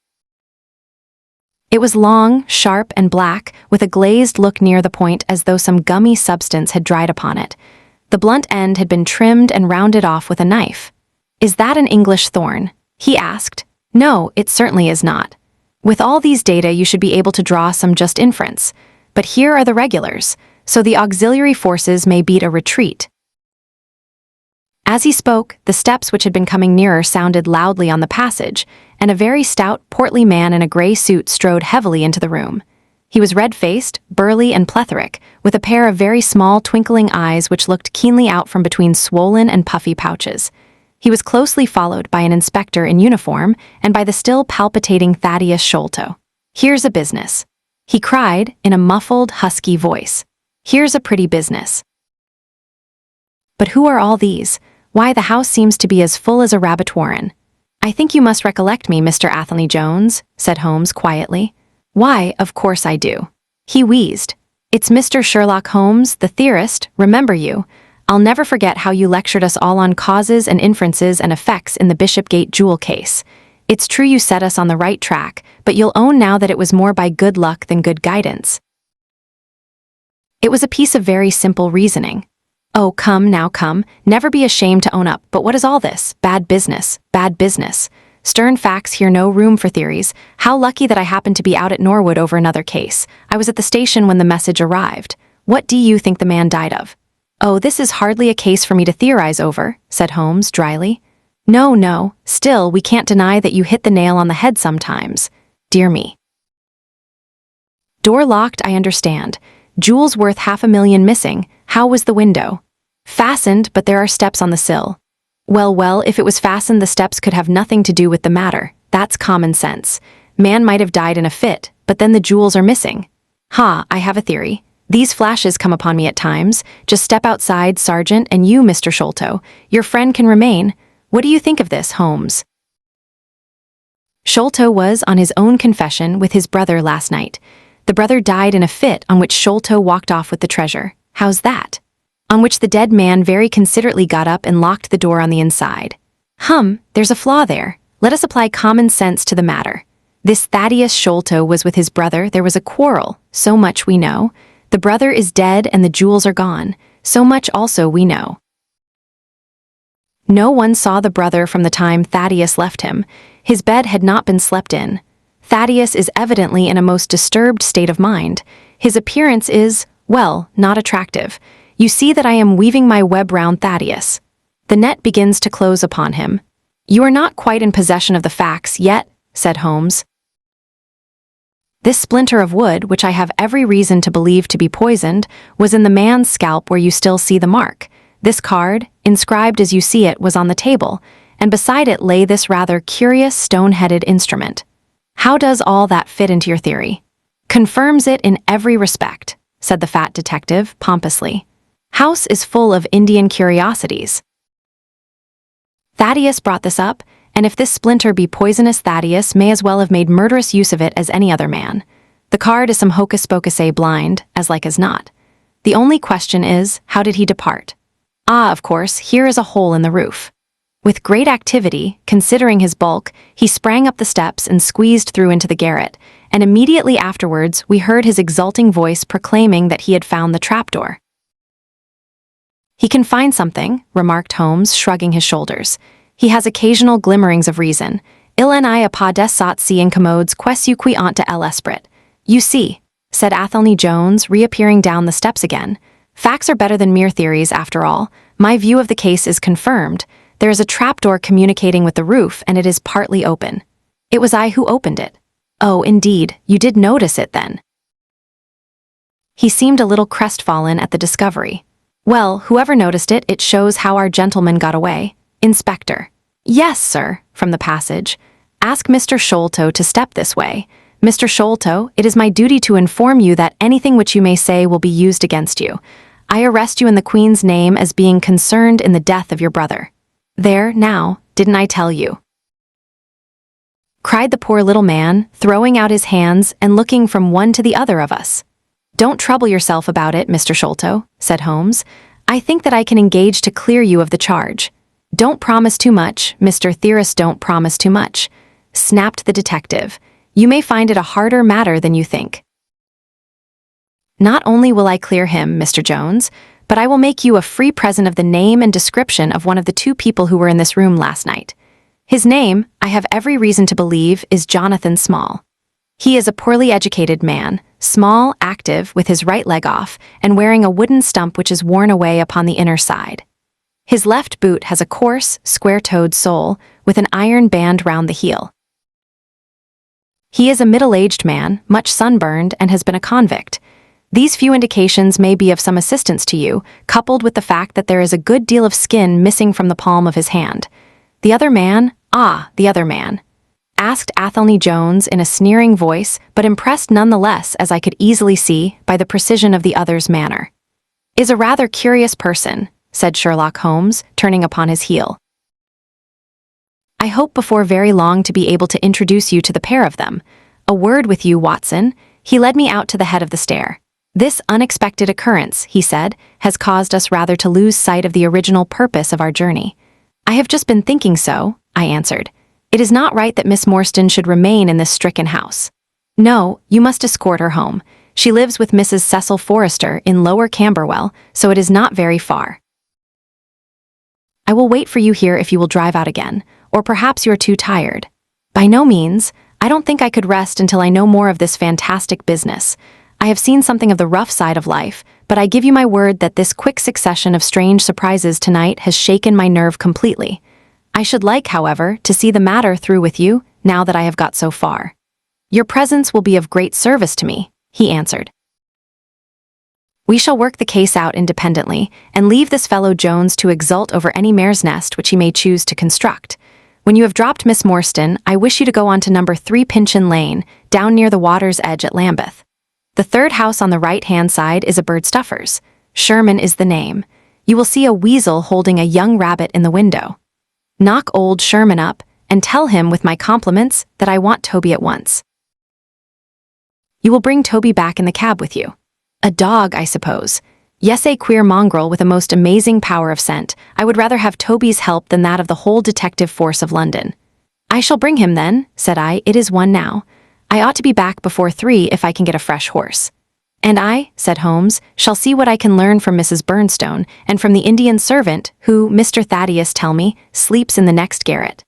It was long, sharp, and black, with a glazed look near the point as though some gummy substance had dried upon it. The blunt end had been trimmed and rounded off with a knife. "Is that an English thorn?" he asked. "No, it certainly is not. With all these data you should be able to draw some just inference, but here are the regulars, so the auxiliary forces may beat a retreat." As he spoke, the steps which had been coming nearer sounded loudly on the passage, and a very stout, portly man in a gray suit strode heavily into the room. He was red-faced, burly, and plethoric, with a pair of very small, twinkling eyes which looked keenly out from between swollen and puffy pouches. He was closely followed by an inspector in uniform and by the still palpitating Thaddeus Sholto. "Here's a business," he cried in a muffled, husky voice. "Here's a pretty business." "But who are all these? Why, the house seems to be as full as a rabbit warren." "I think you must recollect me, Mr. Athelney Jones," said Holmes quietly. "Why, of course I do." He wheezed. It's Mr. Sherlock Holmes, the theorist, remember you. I'll never forget how you lectured us all on causes and inferences and effects in the Bishopgate jewel case. It's true you set us on the right track, but you'll own now that it was more by good luck than good guidance. It was a piece of very simple reasoning. Oh, come, never be ashamed to own up, but what is all this? Bad business, bad business. Stern facts hear no room for theories. How lucky that I happened to be out at Norwood over another case. I was at the station when the message arrived. What do you think the man died of? Oh, this is hardly a case for me to theorize over, said Holmes dryly. No, still, we can't deny that you hit the nail on the head sometimes. Dear me. Door locked, I understand. Jewels worth $500,000 missing. How was the window? Fastened, but there are steps on the sill. Well, if it was fastened, the steps could have nothing to do with the matter. That's common sense. Man might have died in a fit, but then the jewels are missing. I have a theory. These flashes come upon me at times. Just step outside, Sergeant, and you, Mr. Sholto. Your friend can remain. What do you think of this, Holmes? Sholto was on his own confession with his brother last night. The brother died in a fit on which Sholto walked off with the treasure. How's that? On which the dead man very considerately got up and locked the door on the inside. There's a flaw there. Let us apply common sense to the matter. This Thaddeus Sholto was with his brother. There was a quarrel. So much we know. The brother is dead and the jewels are gone. So much also we know. No one saw the brother from the time Thaddeus left him. His bed had not been slept in. Thaddeus is evidently in a most disturbed state of mind. His appearance is, well, not attractive. You see that I am weaving my web round Thaddeus. The net begins to close upon him. You are not quite in possession of the facts yet, said Holmes. This splinter of wood, which I have every reason to believe to be poisoned, was in the man's scalp where you still see the mark. This card, inscribed as you see it, was on the table, and beside it lay this rather curious stone-headed instrument. How does all that fit into your theory? Confirms it in every respect, said the fat detective pompously. House is full of Indian curiosities. Thaddeus brought this up, and if this splinter be poisonous, Thaddeus may as well have made murderous use of it as any other man. The card is some hocus-pocus blind, as like as not. The only question is, how did he depart? Of course, here is a hole in the roof. With great activity, considering his bulk, he sprang up the steps and squeezed through into the garret, and immediately afterwards we heard his exulting voice proclaiming that he had found the trapdoor. He can find something, remarked Holmes, shrugging his shoulders. He has occasional glimmerings of reason. Il ni a pas des sots si incommodes quesu qui ont de l'esprit. You see, said Athelney Jones, reappearing down the steps again. Facts are better than mere theories, after all. My view of the case is confirmed. There is a trapdoor communicating with the roof, and it is partly open. It was I who opened it. Oh, indeed, you did notice it then. He seemed a little crestfallen at the discovery. Well, whoever noticed it, it shows how our gentleman got away. Inspector. Yes, sir, from the passage. Ask Mr. Sholto to step this way. Mr. Sholto, it is my duty to inform you that anything which you may say will be used against you. I arrest you in the Queen's name as being concerned in the death of your brother. There, now, didn't I tell you? Cried the poor little man, throwing out his hands and looking from one to the other of us. Don't trouble yourself about it, Mr. Sholto, said Holmes. I think that I can engage to clear you of the charge. Don't promise too much, Mr. Theorist, don't promise too much, snapped the detective. You may find it a harder matter than you think. Not only will I clear him, Mr. Jones, but I will make you a free present of the name and description of one of the two people who were in this room last night. His name, I have every reason to believe, is Jonathan Small. He is a poorly educated man, small, active, with his right leg off, and wearing a wooden stump which is worn away upon the inner side. His left boot has a coarse, square-toed sole, with an iron band round the heel. He is a middle-aged man, much sunburned, and has been a convict. These few indications may be of some assistance to you, coupled with the fact that there is a good deal of skin missing from the palm of his hand. The other man, asked Athelney Jones in a sneering voice, but impressed nonetheless, as I could easily see, by the precision of the other's manner. Is a rather curious person, said Sherlock Holmes, turning upon his heel. I hope before very long to be able to introduce you to the pair of them. A word with you, Watson. He led me out to the head of the stair. "This unexpected occurrence," he said, "has caused us rather to lose sight of the original purpose of our journey." "I have just been thinking so," I answered. "It is not right that Miss Morstan should remain in this stricken house." "No, you must escort her home. She lives with Mrs. Cecil Forrester in Lower Camberwell, so it is not very far. I will wait for you here if you will drive out again, or perhaps you are too tired." "By no means. I don't think I could rest until I know more of this fantastic business. I have seen something of the rough side of life, but I give you my word that this quick succession of strange surprises tonight has shaken my nerve completely. I should like, however, to see the matter through with you, now that I have got so far." "Your presence will be of great service to me," he answered. "We shall work the case out independently, and leave this fellow Jones to exult over any mare's nest which he may choose to construct. When you have dropped Miss Morstan, I wish you to go on to number 3 Pinchin Lane, down near the water's edge at Lambeth. The third house on the right-hand side is a bird stuffer's. Sherman is the name. You will see a weasel holding a young rabbit in the window. Knock old Sherman up, and tell him with my compliments that I want Toby at once. You will bring Toby back in the cab with you. A dog, I suppose. Yes, a queer mongrel with a most amazing power of scent. I would rather have Toby's help than that of the whole detective force of London." "I shall bring him then," said I. "It is 1 now. I ought to be back before 3 if I can get a fresh horse." "And I," said Holmes, "shall see what I can learn from Mrs. Burnstone and from the Indian servant who, Mr. Thaddeus tell me, sleeps in the next garret.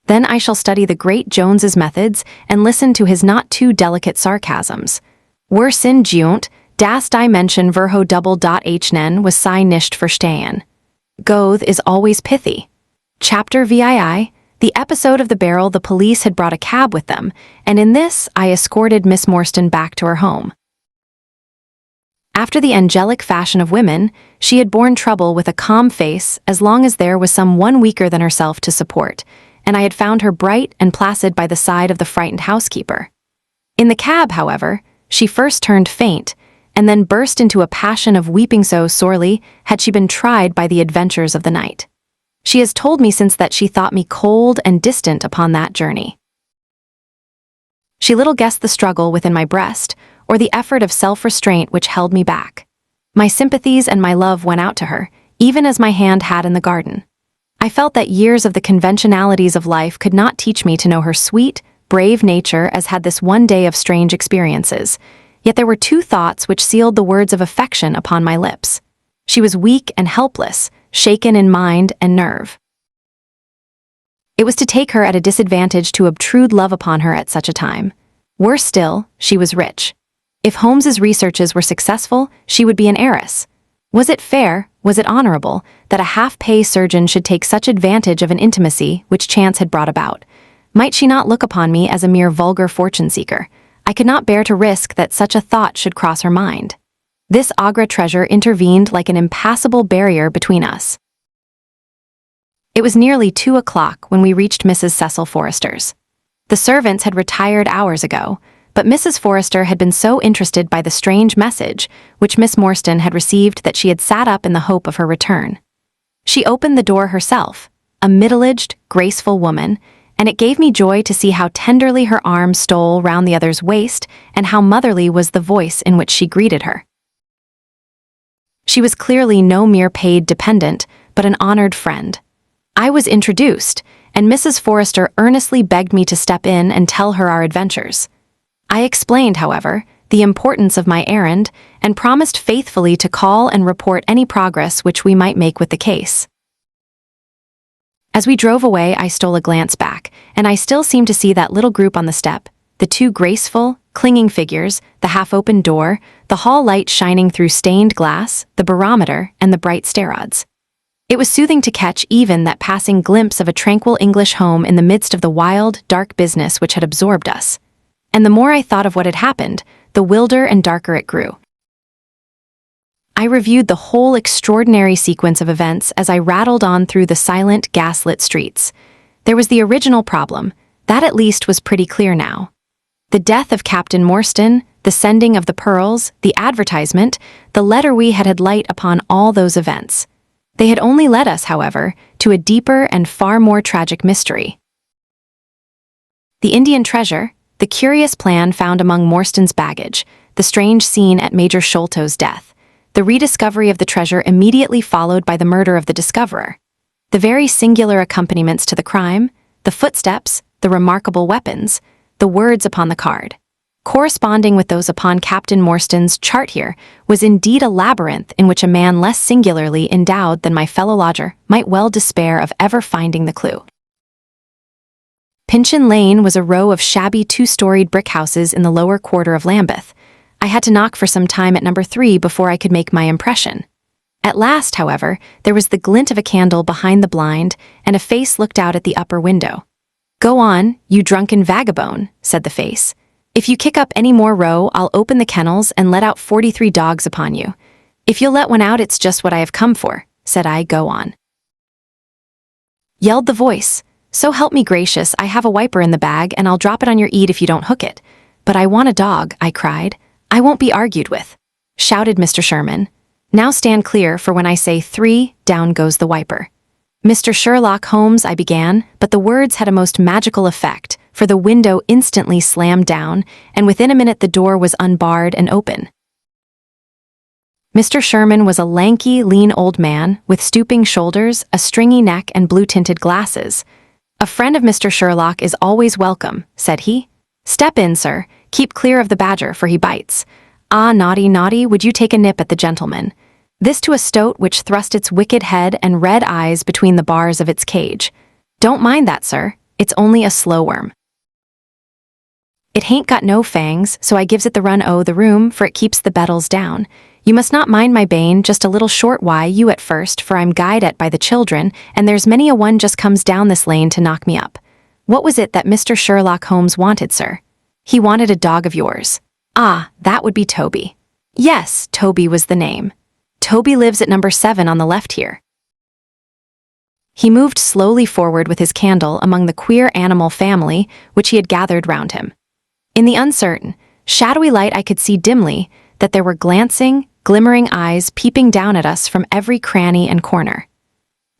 Then I shall study the great Jones's methods and listen to his not too delicate sarcasms. Were sin giunt, das dimension verho double dot hnen was si nicht verstehen. Goethe is always pithy." Chapter VII. The episode of the barrel. The police had brought a cab with them, and in this I escorted Miss Morstan back to her home. After the angelic fashion of women, she had borne trouble with a calm face as long as there was some one weaker than herself to support, and I had found her bright and placid by the side of the frightened housekeeper. In the cab, however, she first turned faint, and then burst into a passion of weeping, so sorely had she been tried by the adventures of the night. She has told me since that she thought me cold and distant upon that journey. She little guessed the struggle within my breast, or the effort of self-restraint which held me back. My sympathies and my love went out to her, even as my hand had in the garden. I felt that years of the conventionalities of life could not teach me to know her sweet, brave nature as had this one day of strange experiences. Yet there were 2 thoughts which sealed the words of affection upon my lips. She was weak and helpless, shaken in mind and nerve. It was to take her at a disadvantage to obtrude love upon her at such a time. Worse still, she was rich. If Holmes's researches were successful, she would be an heiress. Was it fair, was it honorable, that a half-pay surgeon should take such advantage of an intimacy which chance had brought about? Might she not look upon me as a mere vulgar fortune-seeker? I could not bear to risk that such a thought should cross her mind. This Agra treasure intervened like an impassable barrier between us. It was nearly 2 o'clock when we reached Mrs. Cecil Forrester's. The servants had retired hours ago, but Mrs. Forrester had been so interested by the strange message which Miss Morstan had received that she had sat up in the hope of her return. She opened the door herself, a middle-aged, graceful woman, and it gave me joy to see how tenderly her arm stole round the other's waist and how motherly was the voice in which she greeted her. She was clearly no mere paid dependent, but an honored friend. I was introduced, and Mrs. Forrester earnestly begged me to step in and tell her our adventures. I explained, however, the importance of my errand and promised faithfully to call and report any progress which we might make with the case. As we drove away, I stole a glance back, and I still seemed to see that little group on the step, the 2 graceful, clinging figures, the half-open door, the hall light shining through stained glass, the barometer, and the bright stair-rods. It was soothing to catch even that passing glimpse of a tranquil English home in the midst of the wild, dark business which had absorbed us. And the more I thought of what had happened, the wilder and darker it grew. I reviewed the whole extraordinary sequence of events as I rattled on through the silent, gaslit streets. There was the original problem. That at least was pretty clear now. The death of Captain Morstan, the sending of the pearls, the advertisement, the letter we had light upon all those events. They had only led us, however, to a deeper and far more tragic mystery. The Indian treasure, the curious plan found among Morstan's baggage, the strange scene at Major Sholto's death, the rediscovery of the treasure immediately followed by the murder of the discoverer, the very singular accompaniments to the crime, the footsteps, the remarkable weapons, the words upon the card, corresponding with those upon Captain Morstan's chart here, was indeed a labyrinth in which a man less singularly endowed than my fellow lodger might well despair of ever finding the clue. Pinchin Lane was a row of shabby two-storied brick houses in the lower quarter of Lambeth. I had to knock for some time at number 3 before I could make my impression. At last, however, there was the glint of a candle behind the blind, and a face looked out at the upper window. "Go on, you drunken vagabond," said the face. "If you kick up any more row, I'll open the kennels and let out 43 dogs upon you. If you'll let one out, it's just what I have come for," said I. "Go on," yelled the voice. "So help me gracious, I have a wiper in the bag, and I'll drop it on your eat if you don't hook it." "But I want a dog," I cried. "I won't be argued with," shouted Mr. Sherman. "Now stand clear, for when I say 3, down goes the wiper." "Mr. Sherlock Holmes," I began, but the words had a most magical effect, for the window instantly slammed down, and within a minute the door was unbarred and open. Mr. Sherman was a lanky, lean old man, with stooping shoulders, a stringy neck, and blue-tinted glasses. "A friend of Mr. Sherlock is always welcome," said he. "Step in, sir. Keep clear of the badger, for he bites. Ah, naughty, naughty, would you take a nip at the gentleman?" This to a stoat which thrust its wicked head and red eyes between the bars of its cage. "Don't mind that, sir. It's only a slow worm. It hain't got no fangs, so I gives it the run o' the room, for it keeps the bettles down. You must not mind my bane just a little short why you at first, for I'm guyed at by the children, and there's many a one just comes down this lane to knock me up. What was it that Mr. Sherlock Holmes wanted, sir?" "He wanted a dog of yours." "Ah, that would be Toby." "Yes, Toby was the name. Toby lives at number 7 on the left here." He moved slowly forward with his candle among the queer animal family which he had gathered round him. In the uncertain, shadowy light I could see dimly that there were glancing, glimmering eyes peeping down at us from every cranny and corner.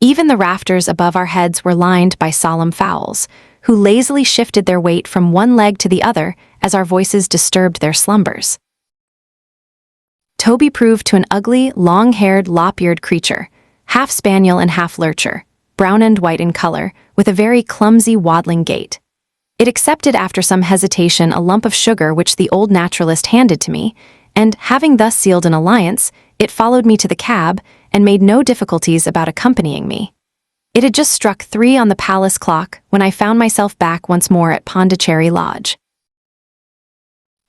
Even the rafters above our heads were lined by solemn fowls, who lazily shifted their weight from one leg to the other as our voices disturbed their slumbers. Toby proved to an ugly, long-haired, lop-eared creature, half spaniel and half lurcher, brown and white in color, with a very clumsy, waddling gait. It accepted after some hesitation a lump of sugar which the old naturalist handed to me, and, having thus sealed an alliance, it followed me to the cab and made no difficulties about accompanying me. It had just struck 3 on the palace clock when I found myself back once more at Pondicherry Lodge.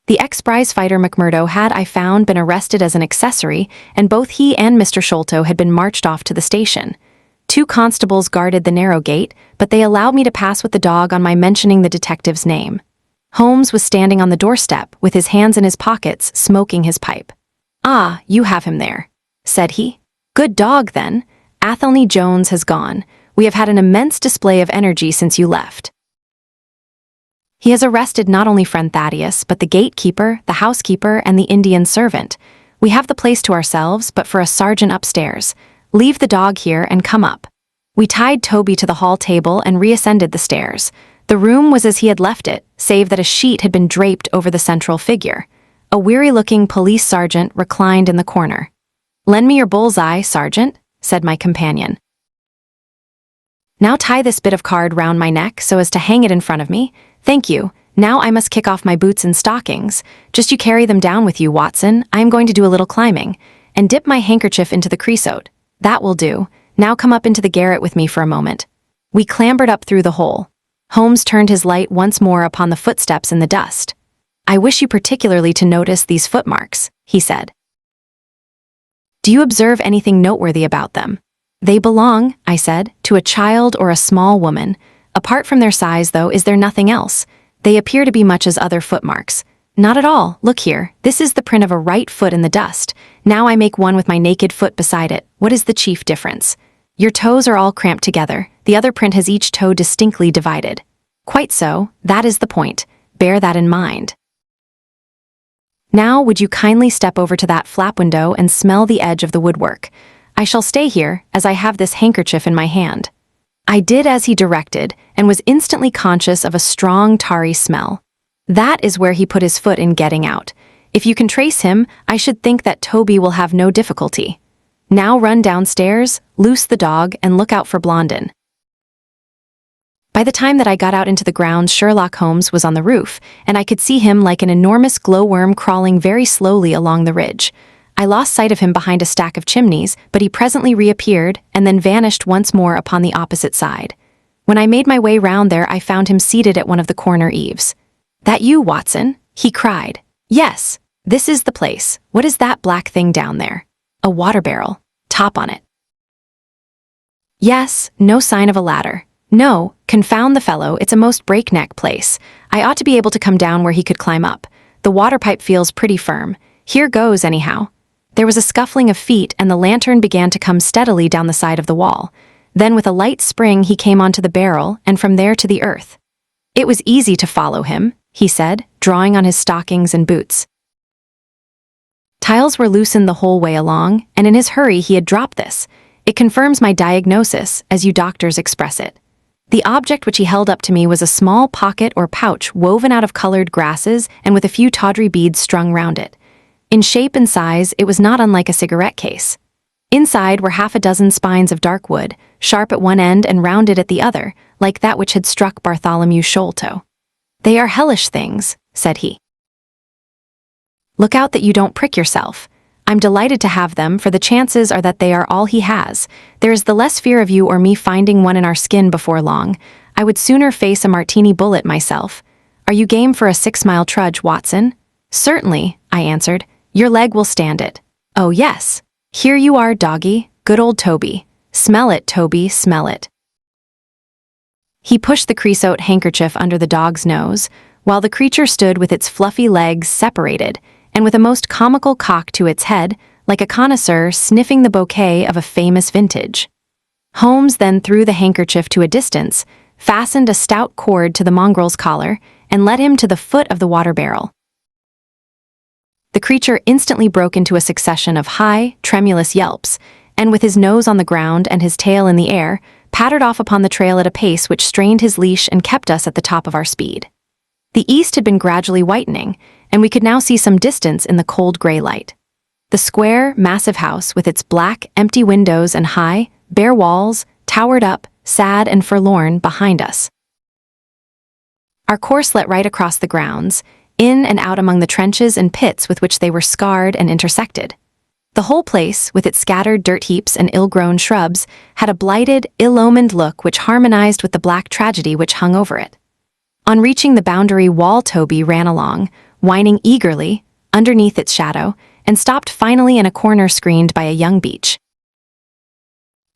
The ex-prize-fighter McMurdo had, I found, been arrested as an accessory, and both he and Mr. Sholto had been marched off to the station. 2 constables guarded the narrow gate, but they allowed me to pass with the dog on my mentioning the detective's name. Holmes was standing on the doorstep, with his hands in his pockets, smoking his pipe. "Ah, you have him there," said he. "Good dog, then. Athelney Jones has gone. We have had an immense display of energy since you left. He has arrested not only friend Thaddeus, but the gatekeeper, the housekeeper, and the Indian servant. We have the place to ourselves, but for a sergeant upstairs. Leave the dog here and come up." We tied Toby to the hall table and reascended the stairs. The room was as he had left it, save that a sheet had been draped over the central figure. A weary-looking police sergeant reclined in the corner. "Lend me your bull's-eye, sergeant," said my companion. "Now tie this bit of card round my neck so as to hang it in front of me. Thank you. Now I must kick off my boots and stockings. Just you carry them down with you, Watson. I am going to do a little climbing. And dip my handkerchief into the creosote. That will do. Now come up into the garret with me for a moment." We clambered up through the hole. Holmes turned his light once more upon the footsteps in the dust. "I wish you particularly to notice these footmarks," he said. "Do you observe anything noteworthy about them?" "They belong," I said, "to a child or a small woman. Apart from their size, though, is there nothing else? They appear to be much as other footmarks." "Not at all. Look here. This is the print of a right foot in the dust. Now I make one with my naked foot beside it. What is the chief difference?" "Your toes are all cramped together. The other print has each toe distinctly divided." "Quite so. That is the point. Bear that in mind. Now would you kindly step over to that flap window and smell the edge of the woodwork? I shall stay here, as I have this handkerchief in my hand." I did as he directed, and was instantly conscious of a strong tarry smell. That is where he put his foot in getting out. If you can trace him, I should think that Toby will have no difficulty. Now run downstairs, loose the dog, and look out for Blondin." By the time that I got out into the grounds, Sherlock Holmes was on the roof, and I could see him like an enormous glowworm crawling very slowly along the ridge. I lost sight of him behind a stack of chimneys, but he presently reappeared and then vanished once more upon the opposite side. When I made my way round there, I found him seated at one of the corner eaves. "That you, Watson?" he cried. "Yes, this is the place. What is that black thing down there?" "A water barrel. Top on it." "Yes, no sign of a ladder." "No, confound the fellow, it's a most breakneck place. I ought to be able to come down where he could climb up. The water pipe feels pretty firm. Here goes, anyhow." There was a scuffling of feet, and the lantern began to come steadily down the side of the wall. Then with a light spring he came onto the barrel, and from there to the earth. "It was easy to follow him," he said, drawing on his stockings and boots. Tiles were loosened the whole way along, and in his hurry he had dropped this. It confirms my diagnosis, as you doctors express it. The object which he held up to me was a small pocket or pouch woven out of colored grasses and with a few tawdry beads strung round it. In shape and size, it was not unlike a cigarette case. Inside were half a dozen spines of dark wood, sharp at one end and rounded at the other, like that which had struck Bartholomew Sholto. "They are hellish things," said he. "Look out that you don't prick yourself. I'm delighted to have them, for the chances are that they are all he has. There is the less fear of you or me finding one in our skin before long. I would sooner face a martini bullet myself. Are you game for a 6-mile trudge, Watson?" "Certainly," I answered. "Your leg will stand it." "Oh yes. Here you are, doggy. Good old Toby. Smell it, Toby, smell it." He pushed the creosote handkerchief under the dog's nose, while the creature stood with its fluffy legs separated, and with a most comical cock to its head, like a connoisseur sniffing the bouquet of a famous vintage. Holmes then threw the handkerchief to a distance, fastened a stout cord to the mongrel's collar, and led him to the foot of the water barrel. The creature instantly broke into a succession of high, tremulous yelps, and with his nose on the ground and his tail in the air, pattered off upon the trail at a pace which strained his leash and kept us at the top of our speed. The east had been gradually whitening, and we could now see some distance in the cold gray light. The square, massive house with its black, empty windows and high, bare walls towered up, sad and forlorn, behind us. Our course led right across the grounds, in and out among the trenches and pits with which they were scarred and intersected. The whole place, with its scattered dirt heaps and ill-grown shrubs, had a blighted, ill-omened look which harmonized with the black tragedy which hung over it. On reaching the boundary wall, Toby ran along, whining eagerly, underneath its shadow, and stopped finally in a corner screened by a young beech.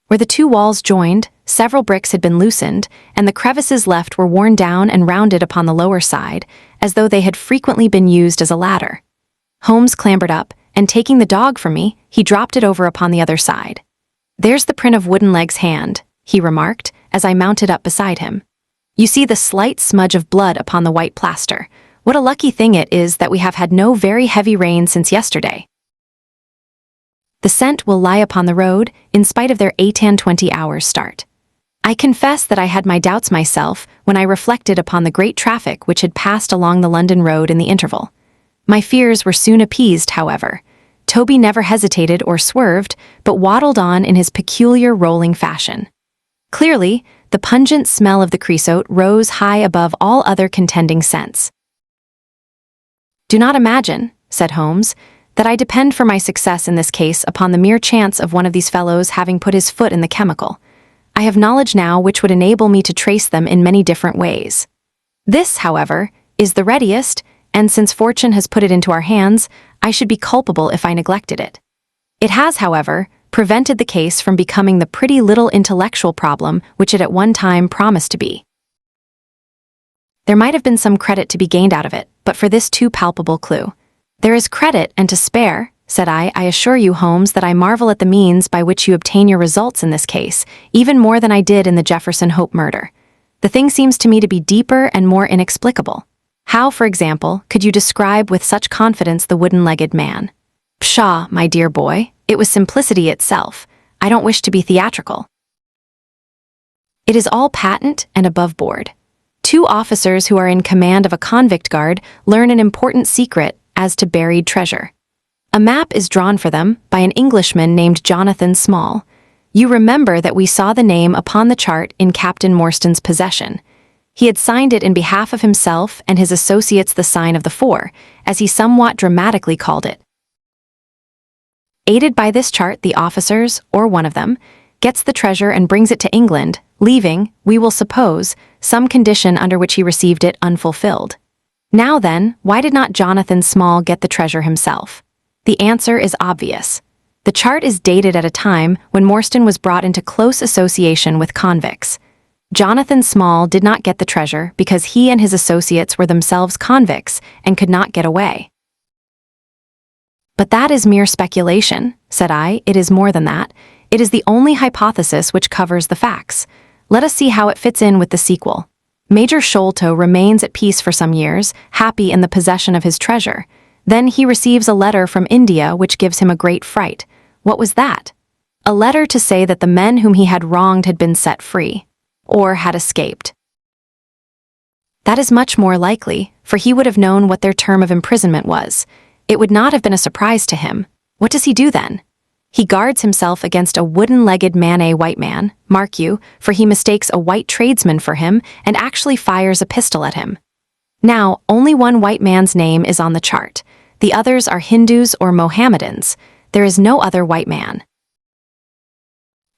Where the two walls joined, several bricks had been loosened, and the crevices left were worn down and rounded upon the lower side, as though they had frequently been used as a ladder. Holmes clambered up, and taking the dog from me, he dropped it over upon the other side. "There's the print of Whodunit's hand," he remarked, as I mounted up beside him. "You see the slight smudge of blood upon the white plaster. What a lucky thing it is that we have had no very heavy rain since yesterday. The scent will lie upon the road, in spite of their 8:20 start." I confess that I had my doubts myself when I reflected upon the great traffic which had passed along the London road in the interval. My fears were soon appeased, however. Toby never hesitated or swerved, but waddled on in his peculiar rolling fashion. Clearly, the pungent smell of the creosote rose high above all other contending scents. "Do not imagine," said Holmes, "that I depend for my success in this case upon the mere chance of one of these fellows having put his foot in the chemical. I have knowledge now which would enable me to trace them in many different ways. This, however, is the readiest, and since fortune has put it into our hands, I should be culpable if I neglected it. It has, however, prevented the case from becoming the pretty little intellectual problem which it at one time promised to be. There might have been some credit to be gained out of it, but for this too palpable clue. There is credit and to spare," said I assure you, Holmes, that I marvel at the means by which you obtain your results in this case, even more than I did in the Jefferson Hope murder. The thing seems to me to be deeper and more inexplicable. How, for example, could you describe with such confidence the wooden-legged man? Pshaw, my dear boy, it was simplicity itself. I don't wish to be theatrical. It is all patent and above board. Two officers who are in command of a convict guard learn an important secret as to buried treasure. A map is drawn for them by an Englishman named Jonathan Small. You remember that we saw the name upon the chart in Captain Morstan's possession. He had signed it in behalf of himself and his associates, the sign of the four, as he somewhat dramatically called it. Aided by this chart, the officers, or one of them, gets the treasure and brings it to England, leaving, we will suppose, some condition under which he received it unfulfilled. Now then, why did not Jonathan Small get the treasure himself? The answer is obvious. The chart is dated at a time when Morstan was brought into close association with convicts. Jonathan Small did not get the treasure because he and his associates were themselves convicts and could not get away. But that is mere speculation, said I. It is more than that. It is the only hypothesis which covers the facts. Let us see how it fits in with the sequel. Major Sholto remains at peace for some years, happy in the possession of his treasure. Then he receives a letter from India which gives him a great fright. What was that? A letter to say that the men whom he had wronged had been set free, or had escaped. That is much more likely, for he would have known what their term of imprisonment was. It would not have been a surprise to him. What does he do then? He guards himself against a wooden-legged man, a white man, mark you, for he mistakes a white tradesman for him and actually fires a pistol at him. Now, only one white man's name is on the chart. The others are Hindus or Mohammedans. There is no other white man.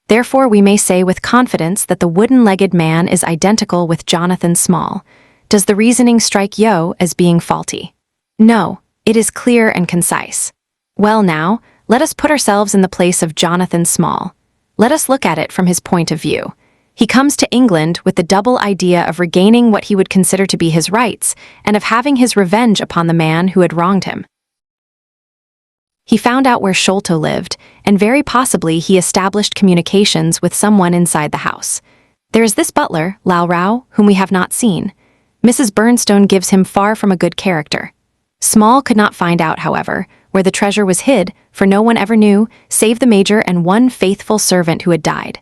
Therefore, we may say with confidence that the wooden-legged man is identical with Jonathan Small. Does the reasoning strike you as being faulty? No, it is clear and concise. Well now, let us put ourselves in the place of Jonathan Small. Let us look at it from his point of view. He comes to England with the double idea of regaining what he would consider to be his rights and of having his revenge upon the man who had wronged him. He found out where Sholto lived, and very possibly he established communications with someone inside the house. There is this butler, Lau Rao, whom we have not seen. Mrs. Burnstone gives him far from a good character. Small could not find out, however, where the treasure was hid, for no one ever knew, save the major and one faithful servant who had died.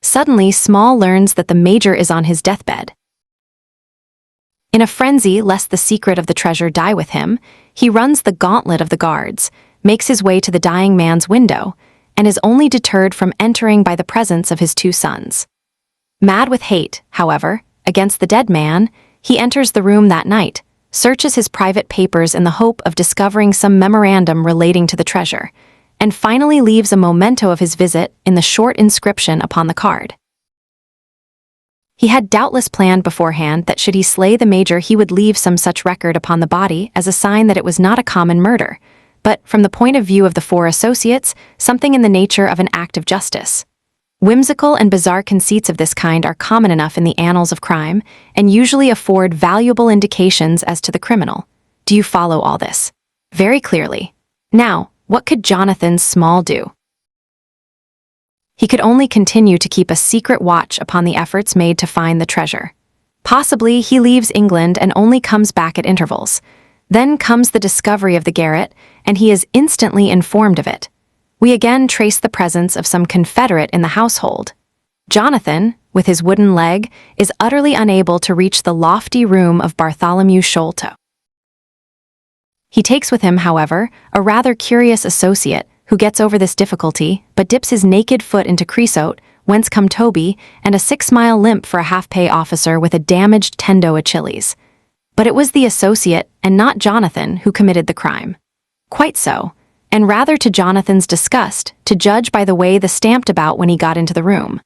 Suddenly, Small learns that the major is on his deathbed. In a frenzy lest the secret of the treasure die with him, he runs the gauntlet of the guards, makes his way to the dying man's window, and is only deterred from entering by the presence of his two sons. Mad with hate, however, against the dead man, he enters the room that night, searches his private papers in the hope of discovering some memorandum relating to the treasure, and finally leaves a memento of his visit in the short inscription upon the card. He had doubtless planned beforehand that should he slay the major he would leave some such record upon the body as a sign that it was not a common murder, but, from the point of view of the four associates, something in the nature of an act of justice. Whimsical and bizarre conceits of this kind are common enough in the annals of crime, and usually afford valuable indications as to the criminal. Do you follow all this? Very clearly. Now, what could Jonathan Small do? He could only continue to keep a secret watch upon the efforts made to find the treasure. Possibly he leaves England and only comes back at intervals. Then comes the discovery of the garret, and he is instantly informed of it. We again trace the presence of some confederate in the household. Jonathan, with his wooden leg, is utterly unable to reach the lofty room of Bartholomew Sholto. He takes with him, however, a rather curious associate who gets over this difficulty but dips his naked foot into creosote, whence come Toby, and a 6-mile limp for a half-pay officer with a damaged tendo Achilles. But it was the associate, and not Jonathan, who committed the crime. Quite so, and rather to Jonathan's disgust, to judge by the way the stamped about when he got into the room.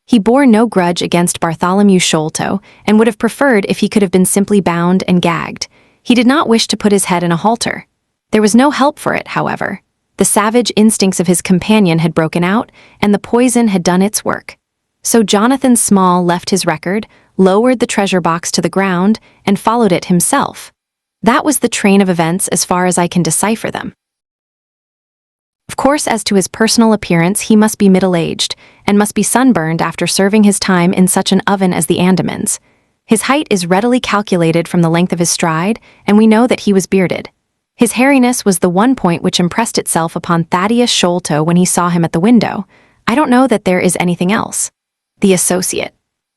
He bore no grudge against Bartholomew Sholto, and would have preferred if he could have been simply bound and gagged. He did not wish to put his head in a halter. There was no help for it, however. The savage instincts of his companion had broken out, and the poison had done its work. So Jonathan Small left his record, lowered the treasure box to the ground, and followed it himself. That was the train of events as far as I can decipher them. Of course, as to his personal appearance, he must be middle-aged, and must be sunburned after serving his time in such an oven as the Andamans. His height is readily calculated from the length of his stride, and we know that he was bearded. His hairiness was the one point which impressed itself upon Thaddeus Sholto when he saw him at the window. I don't know that there is anything else. The associate.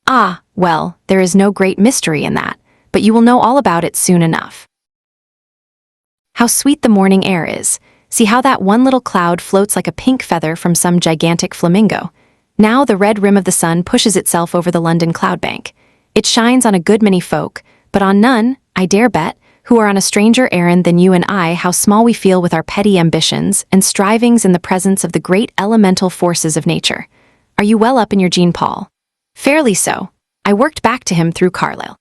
Ah, well, there is no great mystery in that, but you will know all about it soon enough. How sweet the morning air is. See how that one little cloud floats like a pink feather from some gigantic flamingo. Now the red rim of the sun pushes itself over the London cloud bank. It shines on a good many folk, but on none, I dare bet, who are on a stranger errand than you and I, how small we feel with our petty ambitions and strivings in the presence of the great elemental forces of nature. Are you well up in your Jean Paul? Fairly so. I worked back to him through Carlyle.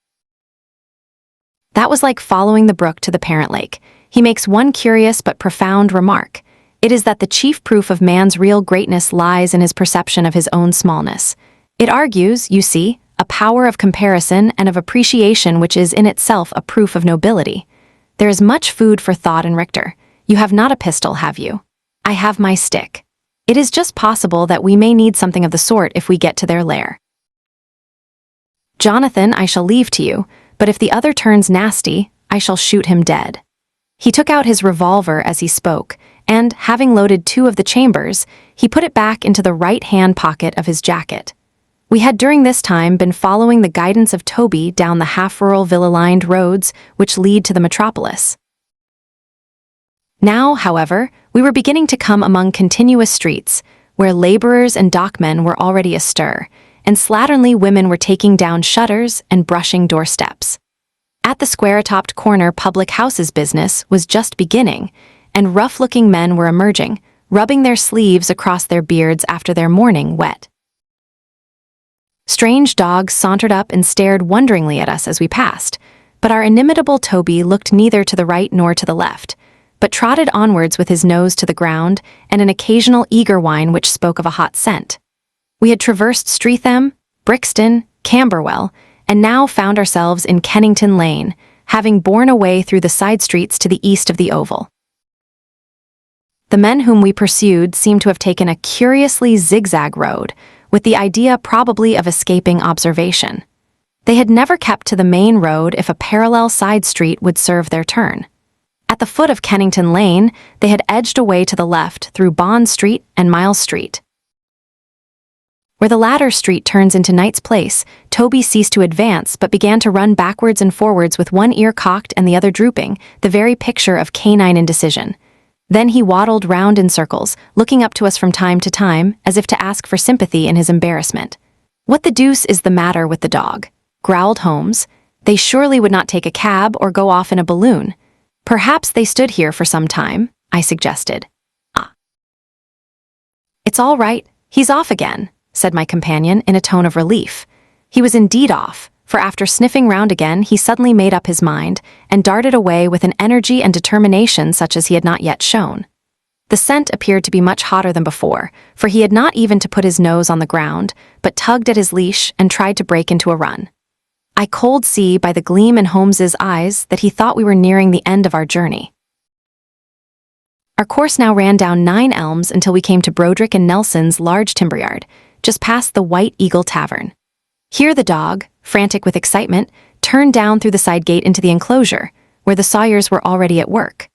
That was like following the brook to the parent lake. He makes one curious but profound remark. It is that the chief proof of man's real greatness lies in his perception of his own smallness. It argues, you see, a power of comparison and of appreciation which is in itself a proof of nobility. There is much food for thought in Richter. You have not a pistol, have you? I have my stick. It is just possible that we may need something of the sort if we get to their lair. Jonathan, I shall leave to you, but if the other turns nasty, I shall shoot him dead. He took out his revolver as he spoke, and, having loaded 2 of the chambers, he put it back into the right-hand pocket of his jacket. We had during this time been following the guidance of Toby down the half-rural villa-lined roads which lead to the metropolis. Now, however, we were beginning to come among continuous streets, where laborers and dockmen were already astir, and slatternly women were taking down shutters and brushing doorsteps. At the square-topped corner public houses business was just beginning, and rough-looking men were emerging, rubbing their sleeves across their beards after their morning wet. Strange dogs sauntered up and stared wonderingly at us as we passed, but our inimitable Toby looked neither to the right nor to the left, but trotted onwards with his nose to the ground and an occasional eager whine which spoke of a hot scent. We had traversed Streatham, Brixton, Camberwell, and now found ourselves in Kennington Lane, having borne away through the side streets to the east of the Oval. The men whom we pursued seemed to have taken a curiously zigzag road, with the idea probably of escaping observation. They had never kept to the main road if a parallel side street would serve their turn. At the foot of Kennington Lane, they had edged away to the left through Bond Street and Miles Street. Where the latter street turns into Knight's Place, Toby ceased to advance but began to run backwards and forwards with one ear cocked and the other drooping, the very picture of canine indecision. Then he waddled round in circles, looking up to us from time to time, as if to ask for sympathy in his embarrassment. "What the deuce is the matter with the dog?" growled Holmes. "They surely would not take a cab or go off in a balloon. Perhaps they stood here for some time," I suggested. "Ah. It's all right, he's off again," said my companion in a tone of relief. He was indeed off, for after sniffing round again he suddenly made up his mind, and darted away with an energy and determination such as he had not yet shown. The scent appeared to be much hotter than before, for he had not even to put his nose on the ground, but tugged at his leash and tried to break into a run. I could see by the gleam in Holmes's eyes that he thought we were nearing the end of our journey. Our course now ran down 9 Elms until we came to Broderick and Nelson's large timber yard, just past the White Eagle Tavern. Here the dog, frantic with excitement, turned down through the side gate into the enclosure, where the sawyers were already at work.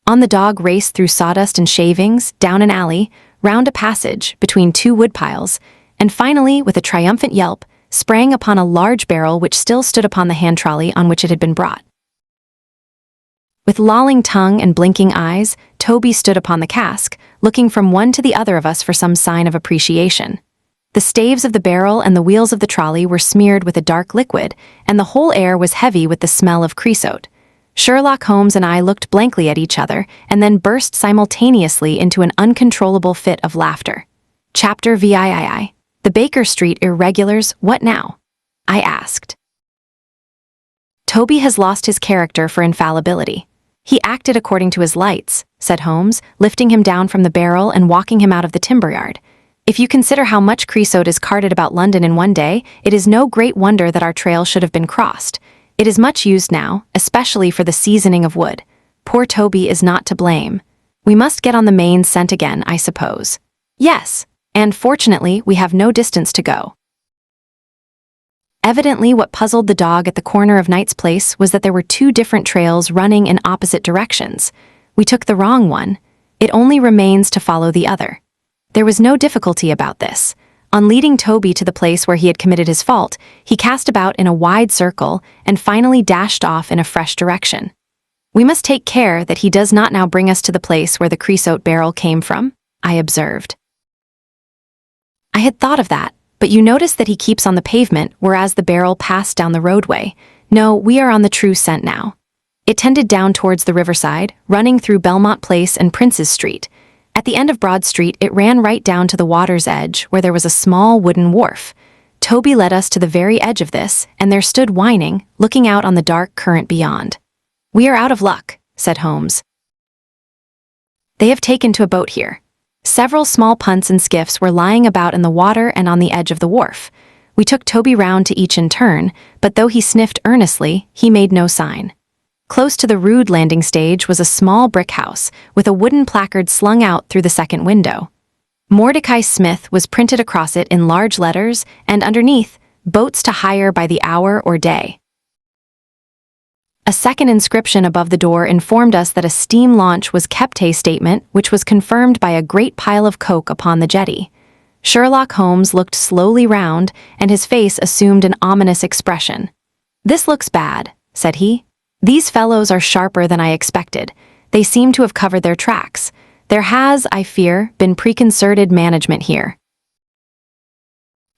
On the dog raced through sawdust and shavings, down an alley, round a passage, between 2 woodpiles, and finally, with a triumphant yelp, sprang upon a large barrel which still stood upon the hand trolley on which it had been brought. With lolling tongue and blinking eyes, Toby stood upon the cask, looking from one to the other of us for some sign of appreciation. The staves of the barrel and the wheels of the trolley were smeared with a dark liquid, and the whole air was heavy with the smell of creosote. Sherlock Holmes and I looked blankly at each other, and then burst simultaneously into an uncontrollable fit of laughter. Chapter VIII. The Baker Street Irregulars, what now? I asked. Toby has lost his character for infallibility. He acted according to his lights, said Holmes, lifting him down from the barrel and walking him out of the timber yard. If you consider how much creosote is carted about London in one day, it is no great wonder that our trail should have been crossed. It is much used now, especially for the seasoning of wood. Poor Toby is not to blame. We must get on the main scent again, I suppose. Yes, and fortunately we have no distance to go. Evidently what puzzled the dog at the corner of Knight's Place was that there were 2 different trails running in opposite directions. We took the wrong one. It only remains to follow the other. There was no difficulty about this. On leading Toby to the place where he had committed his fault, he cast about in a wide circle and finally dashed off in a fresh direction. We must take care that he does not now bring us to the place where the creosote barrel came from, I observed. I had thought of that, but you notice that he keeps on the pavement, whereas the barrel passed down the roadway. No, we are on the true scent now. It tended down towards the riverside, running through Belmont Place and Prince's Street. At the end of Broad Street, it ran right down to the water's edge, where there was a small wooden wharf. Toby led us to the very edge of this, and there stood whining, looking out on the dark current beyond. We are out of luck, said Holmes. They have taken to a boat here. Several small punts and skiffs were lying about in the water and on the edge of the wharf. We took Toby round to each in turn, but though he sniffed earnestly, he made no sign. Close to the rude landing stage was a small brick house, with a wooden placard slung out through the second window. Mordecai Smith was printed across it in large letters, and underneath, boats to hire by the hour or day. A second inscription above the door informed us that a steam launch was kept, a statement which was confirmed by a great pile of coke upon the jetty. Sherlock Holmes looked slowly round, and his face assumed an ominous expression. "This looks bad," said he. "These fellows are sharper than I expected. They seem to have covered their tracks. There has, I fear, been preconcerted management here."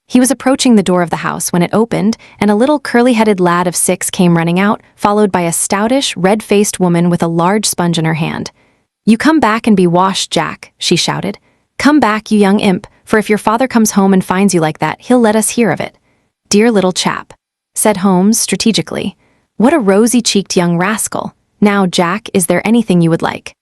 He was approaching the door of the house when it opened, and a little curly-headed lad of 6 came running out, followed by a stoutish, red-faced woman with a large sponge in her hand. "You come back and be washed, Jack," she shouted. "Come back, you young imp, for if your father comes home and finds you like that, he'll let us hear of it." "Dear little chap," said Holmes strategically. "What a rosy-cheeked young rascal. Now, Jack, is there anything you would like?"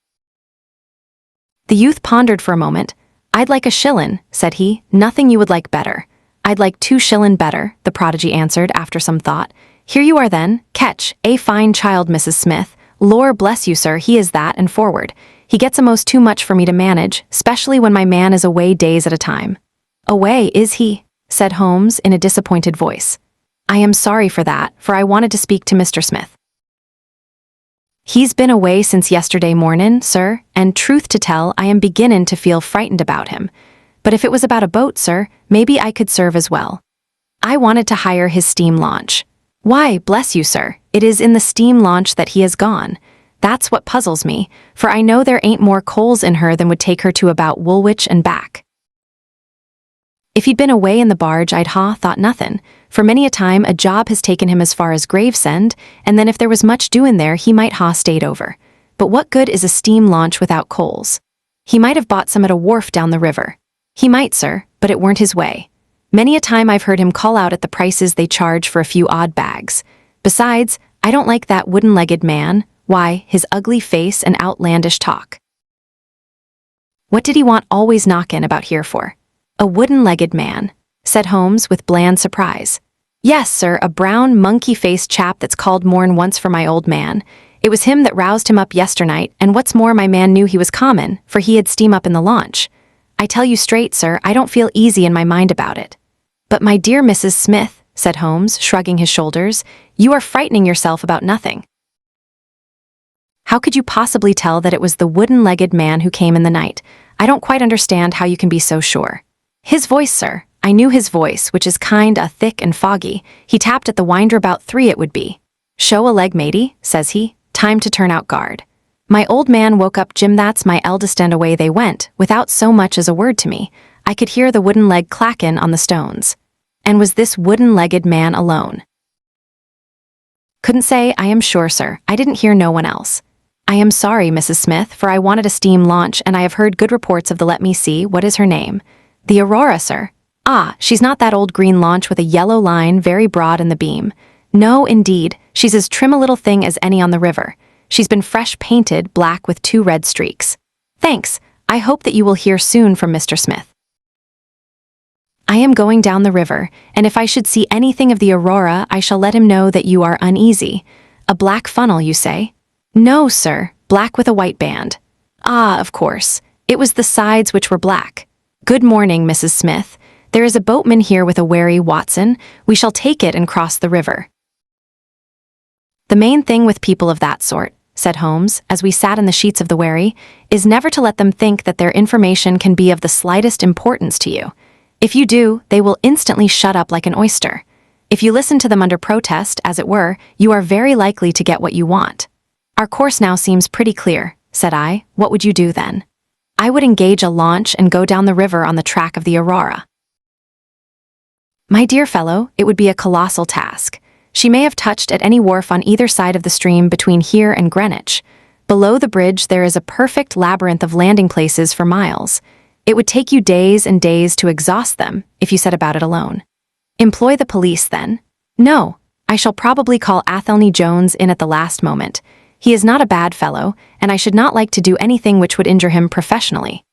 The youth pondered for a moment. "I'd like a shillin'," said he. "Nothing you would like better." "I'd like 2 shillin' better," the prodigy answered after some thought. "Here you are then. Catch, a fine child, Mrs. Smith. Lor bless you, sir, he is that and forward. He gets a'most too much for me to manage, especially when my man is away days at a time." "Away, is he?" said Holmes in a disappointed voice. "I am sorry for that, for I wanted to speak to Mr. Smith." "He's been away since yesterday mornin', sir, and truth to tell, I am beginnin' to feel frightened about him. But if it was about a boat, sir, maybe I could serve as well. I wanted to hire his steam launch." "Why, bless you, sir, it is in the steam launch that he has gone. That's what puzzles me, for I know there ain't more coals in her than would take her to about Woolwich and back." If he'd been away in the barge, I'd thought nothin', for many a time a job has taken him as far as Gravesend, and then if there was much doin' there, he might stayed over. But what good is a steam launch without coals? He might have bought some at a wharf down the river. "He might, sir, but it weren't his way. Many a time I've heard him call out at the prices they charge for a few odd bags. Besides, I don't like that wooden-legged man. Why, his ugly face and outlandish talk." "What did he want always knockin' about here for?" "A wooden-legged man," said Holmes with bland surprise. "Yes, sir, a brown, monkey-faced chap that's called more'n once for my old man. It was him that roused him up yesternight, and what's more, my man knew he was common, for he had steam up in the launch. I tell you straight, sir, I don't feel easy in my mind about it." "But my dear Mrs. Smith," said Holmes, shrugging his shoulders, "you are frightening yourself about nothing. How could you possibly tell that it was the wooden-legged man who came in the night? I don't quite understand how you can be so sure." "His voice, sir. I knew his voice, which is thick and foggy. He tapped at the winder about 3 it would be. 'Show a leg, matey,' says he. 'Time to turn out guard.' My old man woke up Jim, that's my eldest, and away they went, without so much as a word to me. I could hear the wooden leg clackin' on the stones." "And was this wooden-legged man alone?" "Couldn't say, I am sure, sir. I didn't hear no one else." "I am sorry, Mrs. Smith, for I wanted a steam launch, and I have heard good reports of the, let me see, what is her name?" "The Aurora, sir." "Ah, she's not that old green launch with a yellow line very broad in the beam." "No, indeed, she's as trim a little thing as any on the river. She's been fresh painted black with 2 red streaks." "Thanks. I hope that you will hear soon from Mr. Smith." "I am going down the river, and if I should see anything of the Aurora, I shall let him know that you are uneasy. A black funnel, you say?" "No, sir, black with a white band." "Ah, of course. It was the sides which were black. Good morning, Mrs. Smith. There is a boatman here with a wherry, Watson. We shall take it and cross the river." "The main thing with people of that sort," said Holmes, as we sat in the sheets of the wherry, "is never to let them think that their information can be of the slightest importance to you. If you do, they will instantly shut up like an oyster. If you listen to them under protest, as it were, you are very likely to get what you want. Our course now seems pretty clear, said I. What would you do then? I would engage a launch and go down the river on the track of the Aurora. My dear fellow, it would be a colossal task. She may have touched at any wharf on either side of the stream between here and Greenwich. Below the bridge there is a perfect labyrinth of landing places for miles. It would take you days and days to exhaust them if you set about it alone. Employ the police, then? No, I shall probably call Athelney Jones in at the last moment. He is not a bad fellow, and I should not like to do anything which would injure him professionally.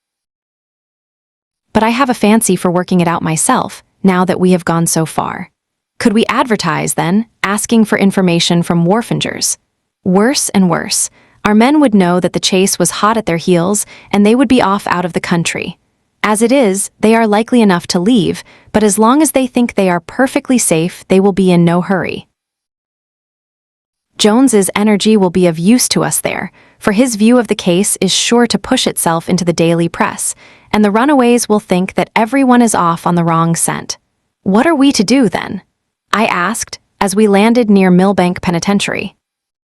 But I have a fancy for working it out myself, now that we have gone so far. Could we advertise, then, asking for information from wharfingers? Worse and worse. Our men would know that the chase was hot at their heels, and they would be off out of the country. As it is, they are likely enough to leave, but as long as they think they are perfectly safe, they will be in no hurry. Jones's energy will be of use to us there, for his view of the case is sure to push itself into the daily press, and the runaways will think that everyone is off on the wrong scent. What are we to do, then? I asked, as we landed near Millbank Penitentiary.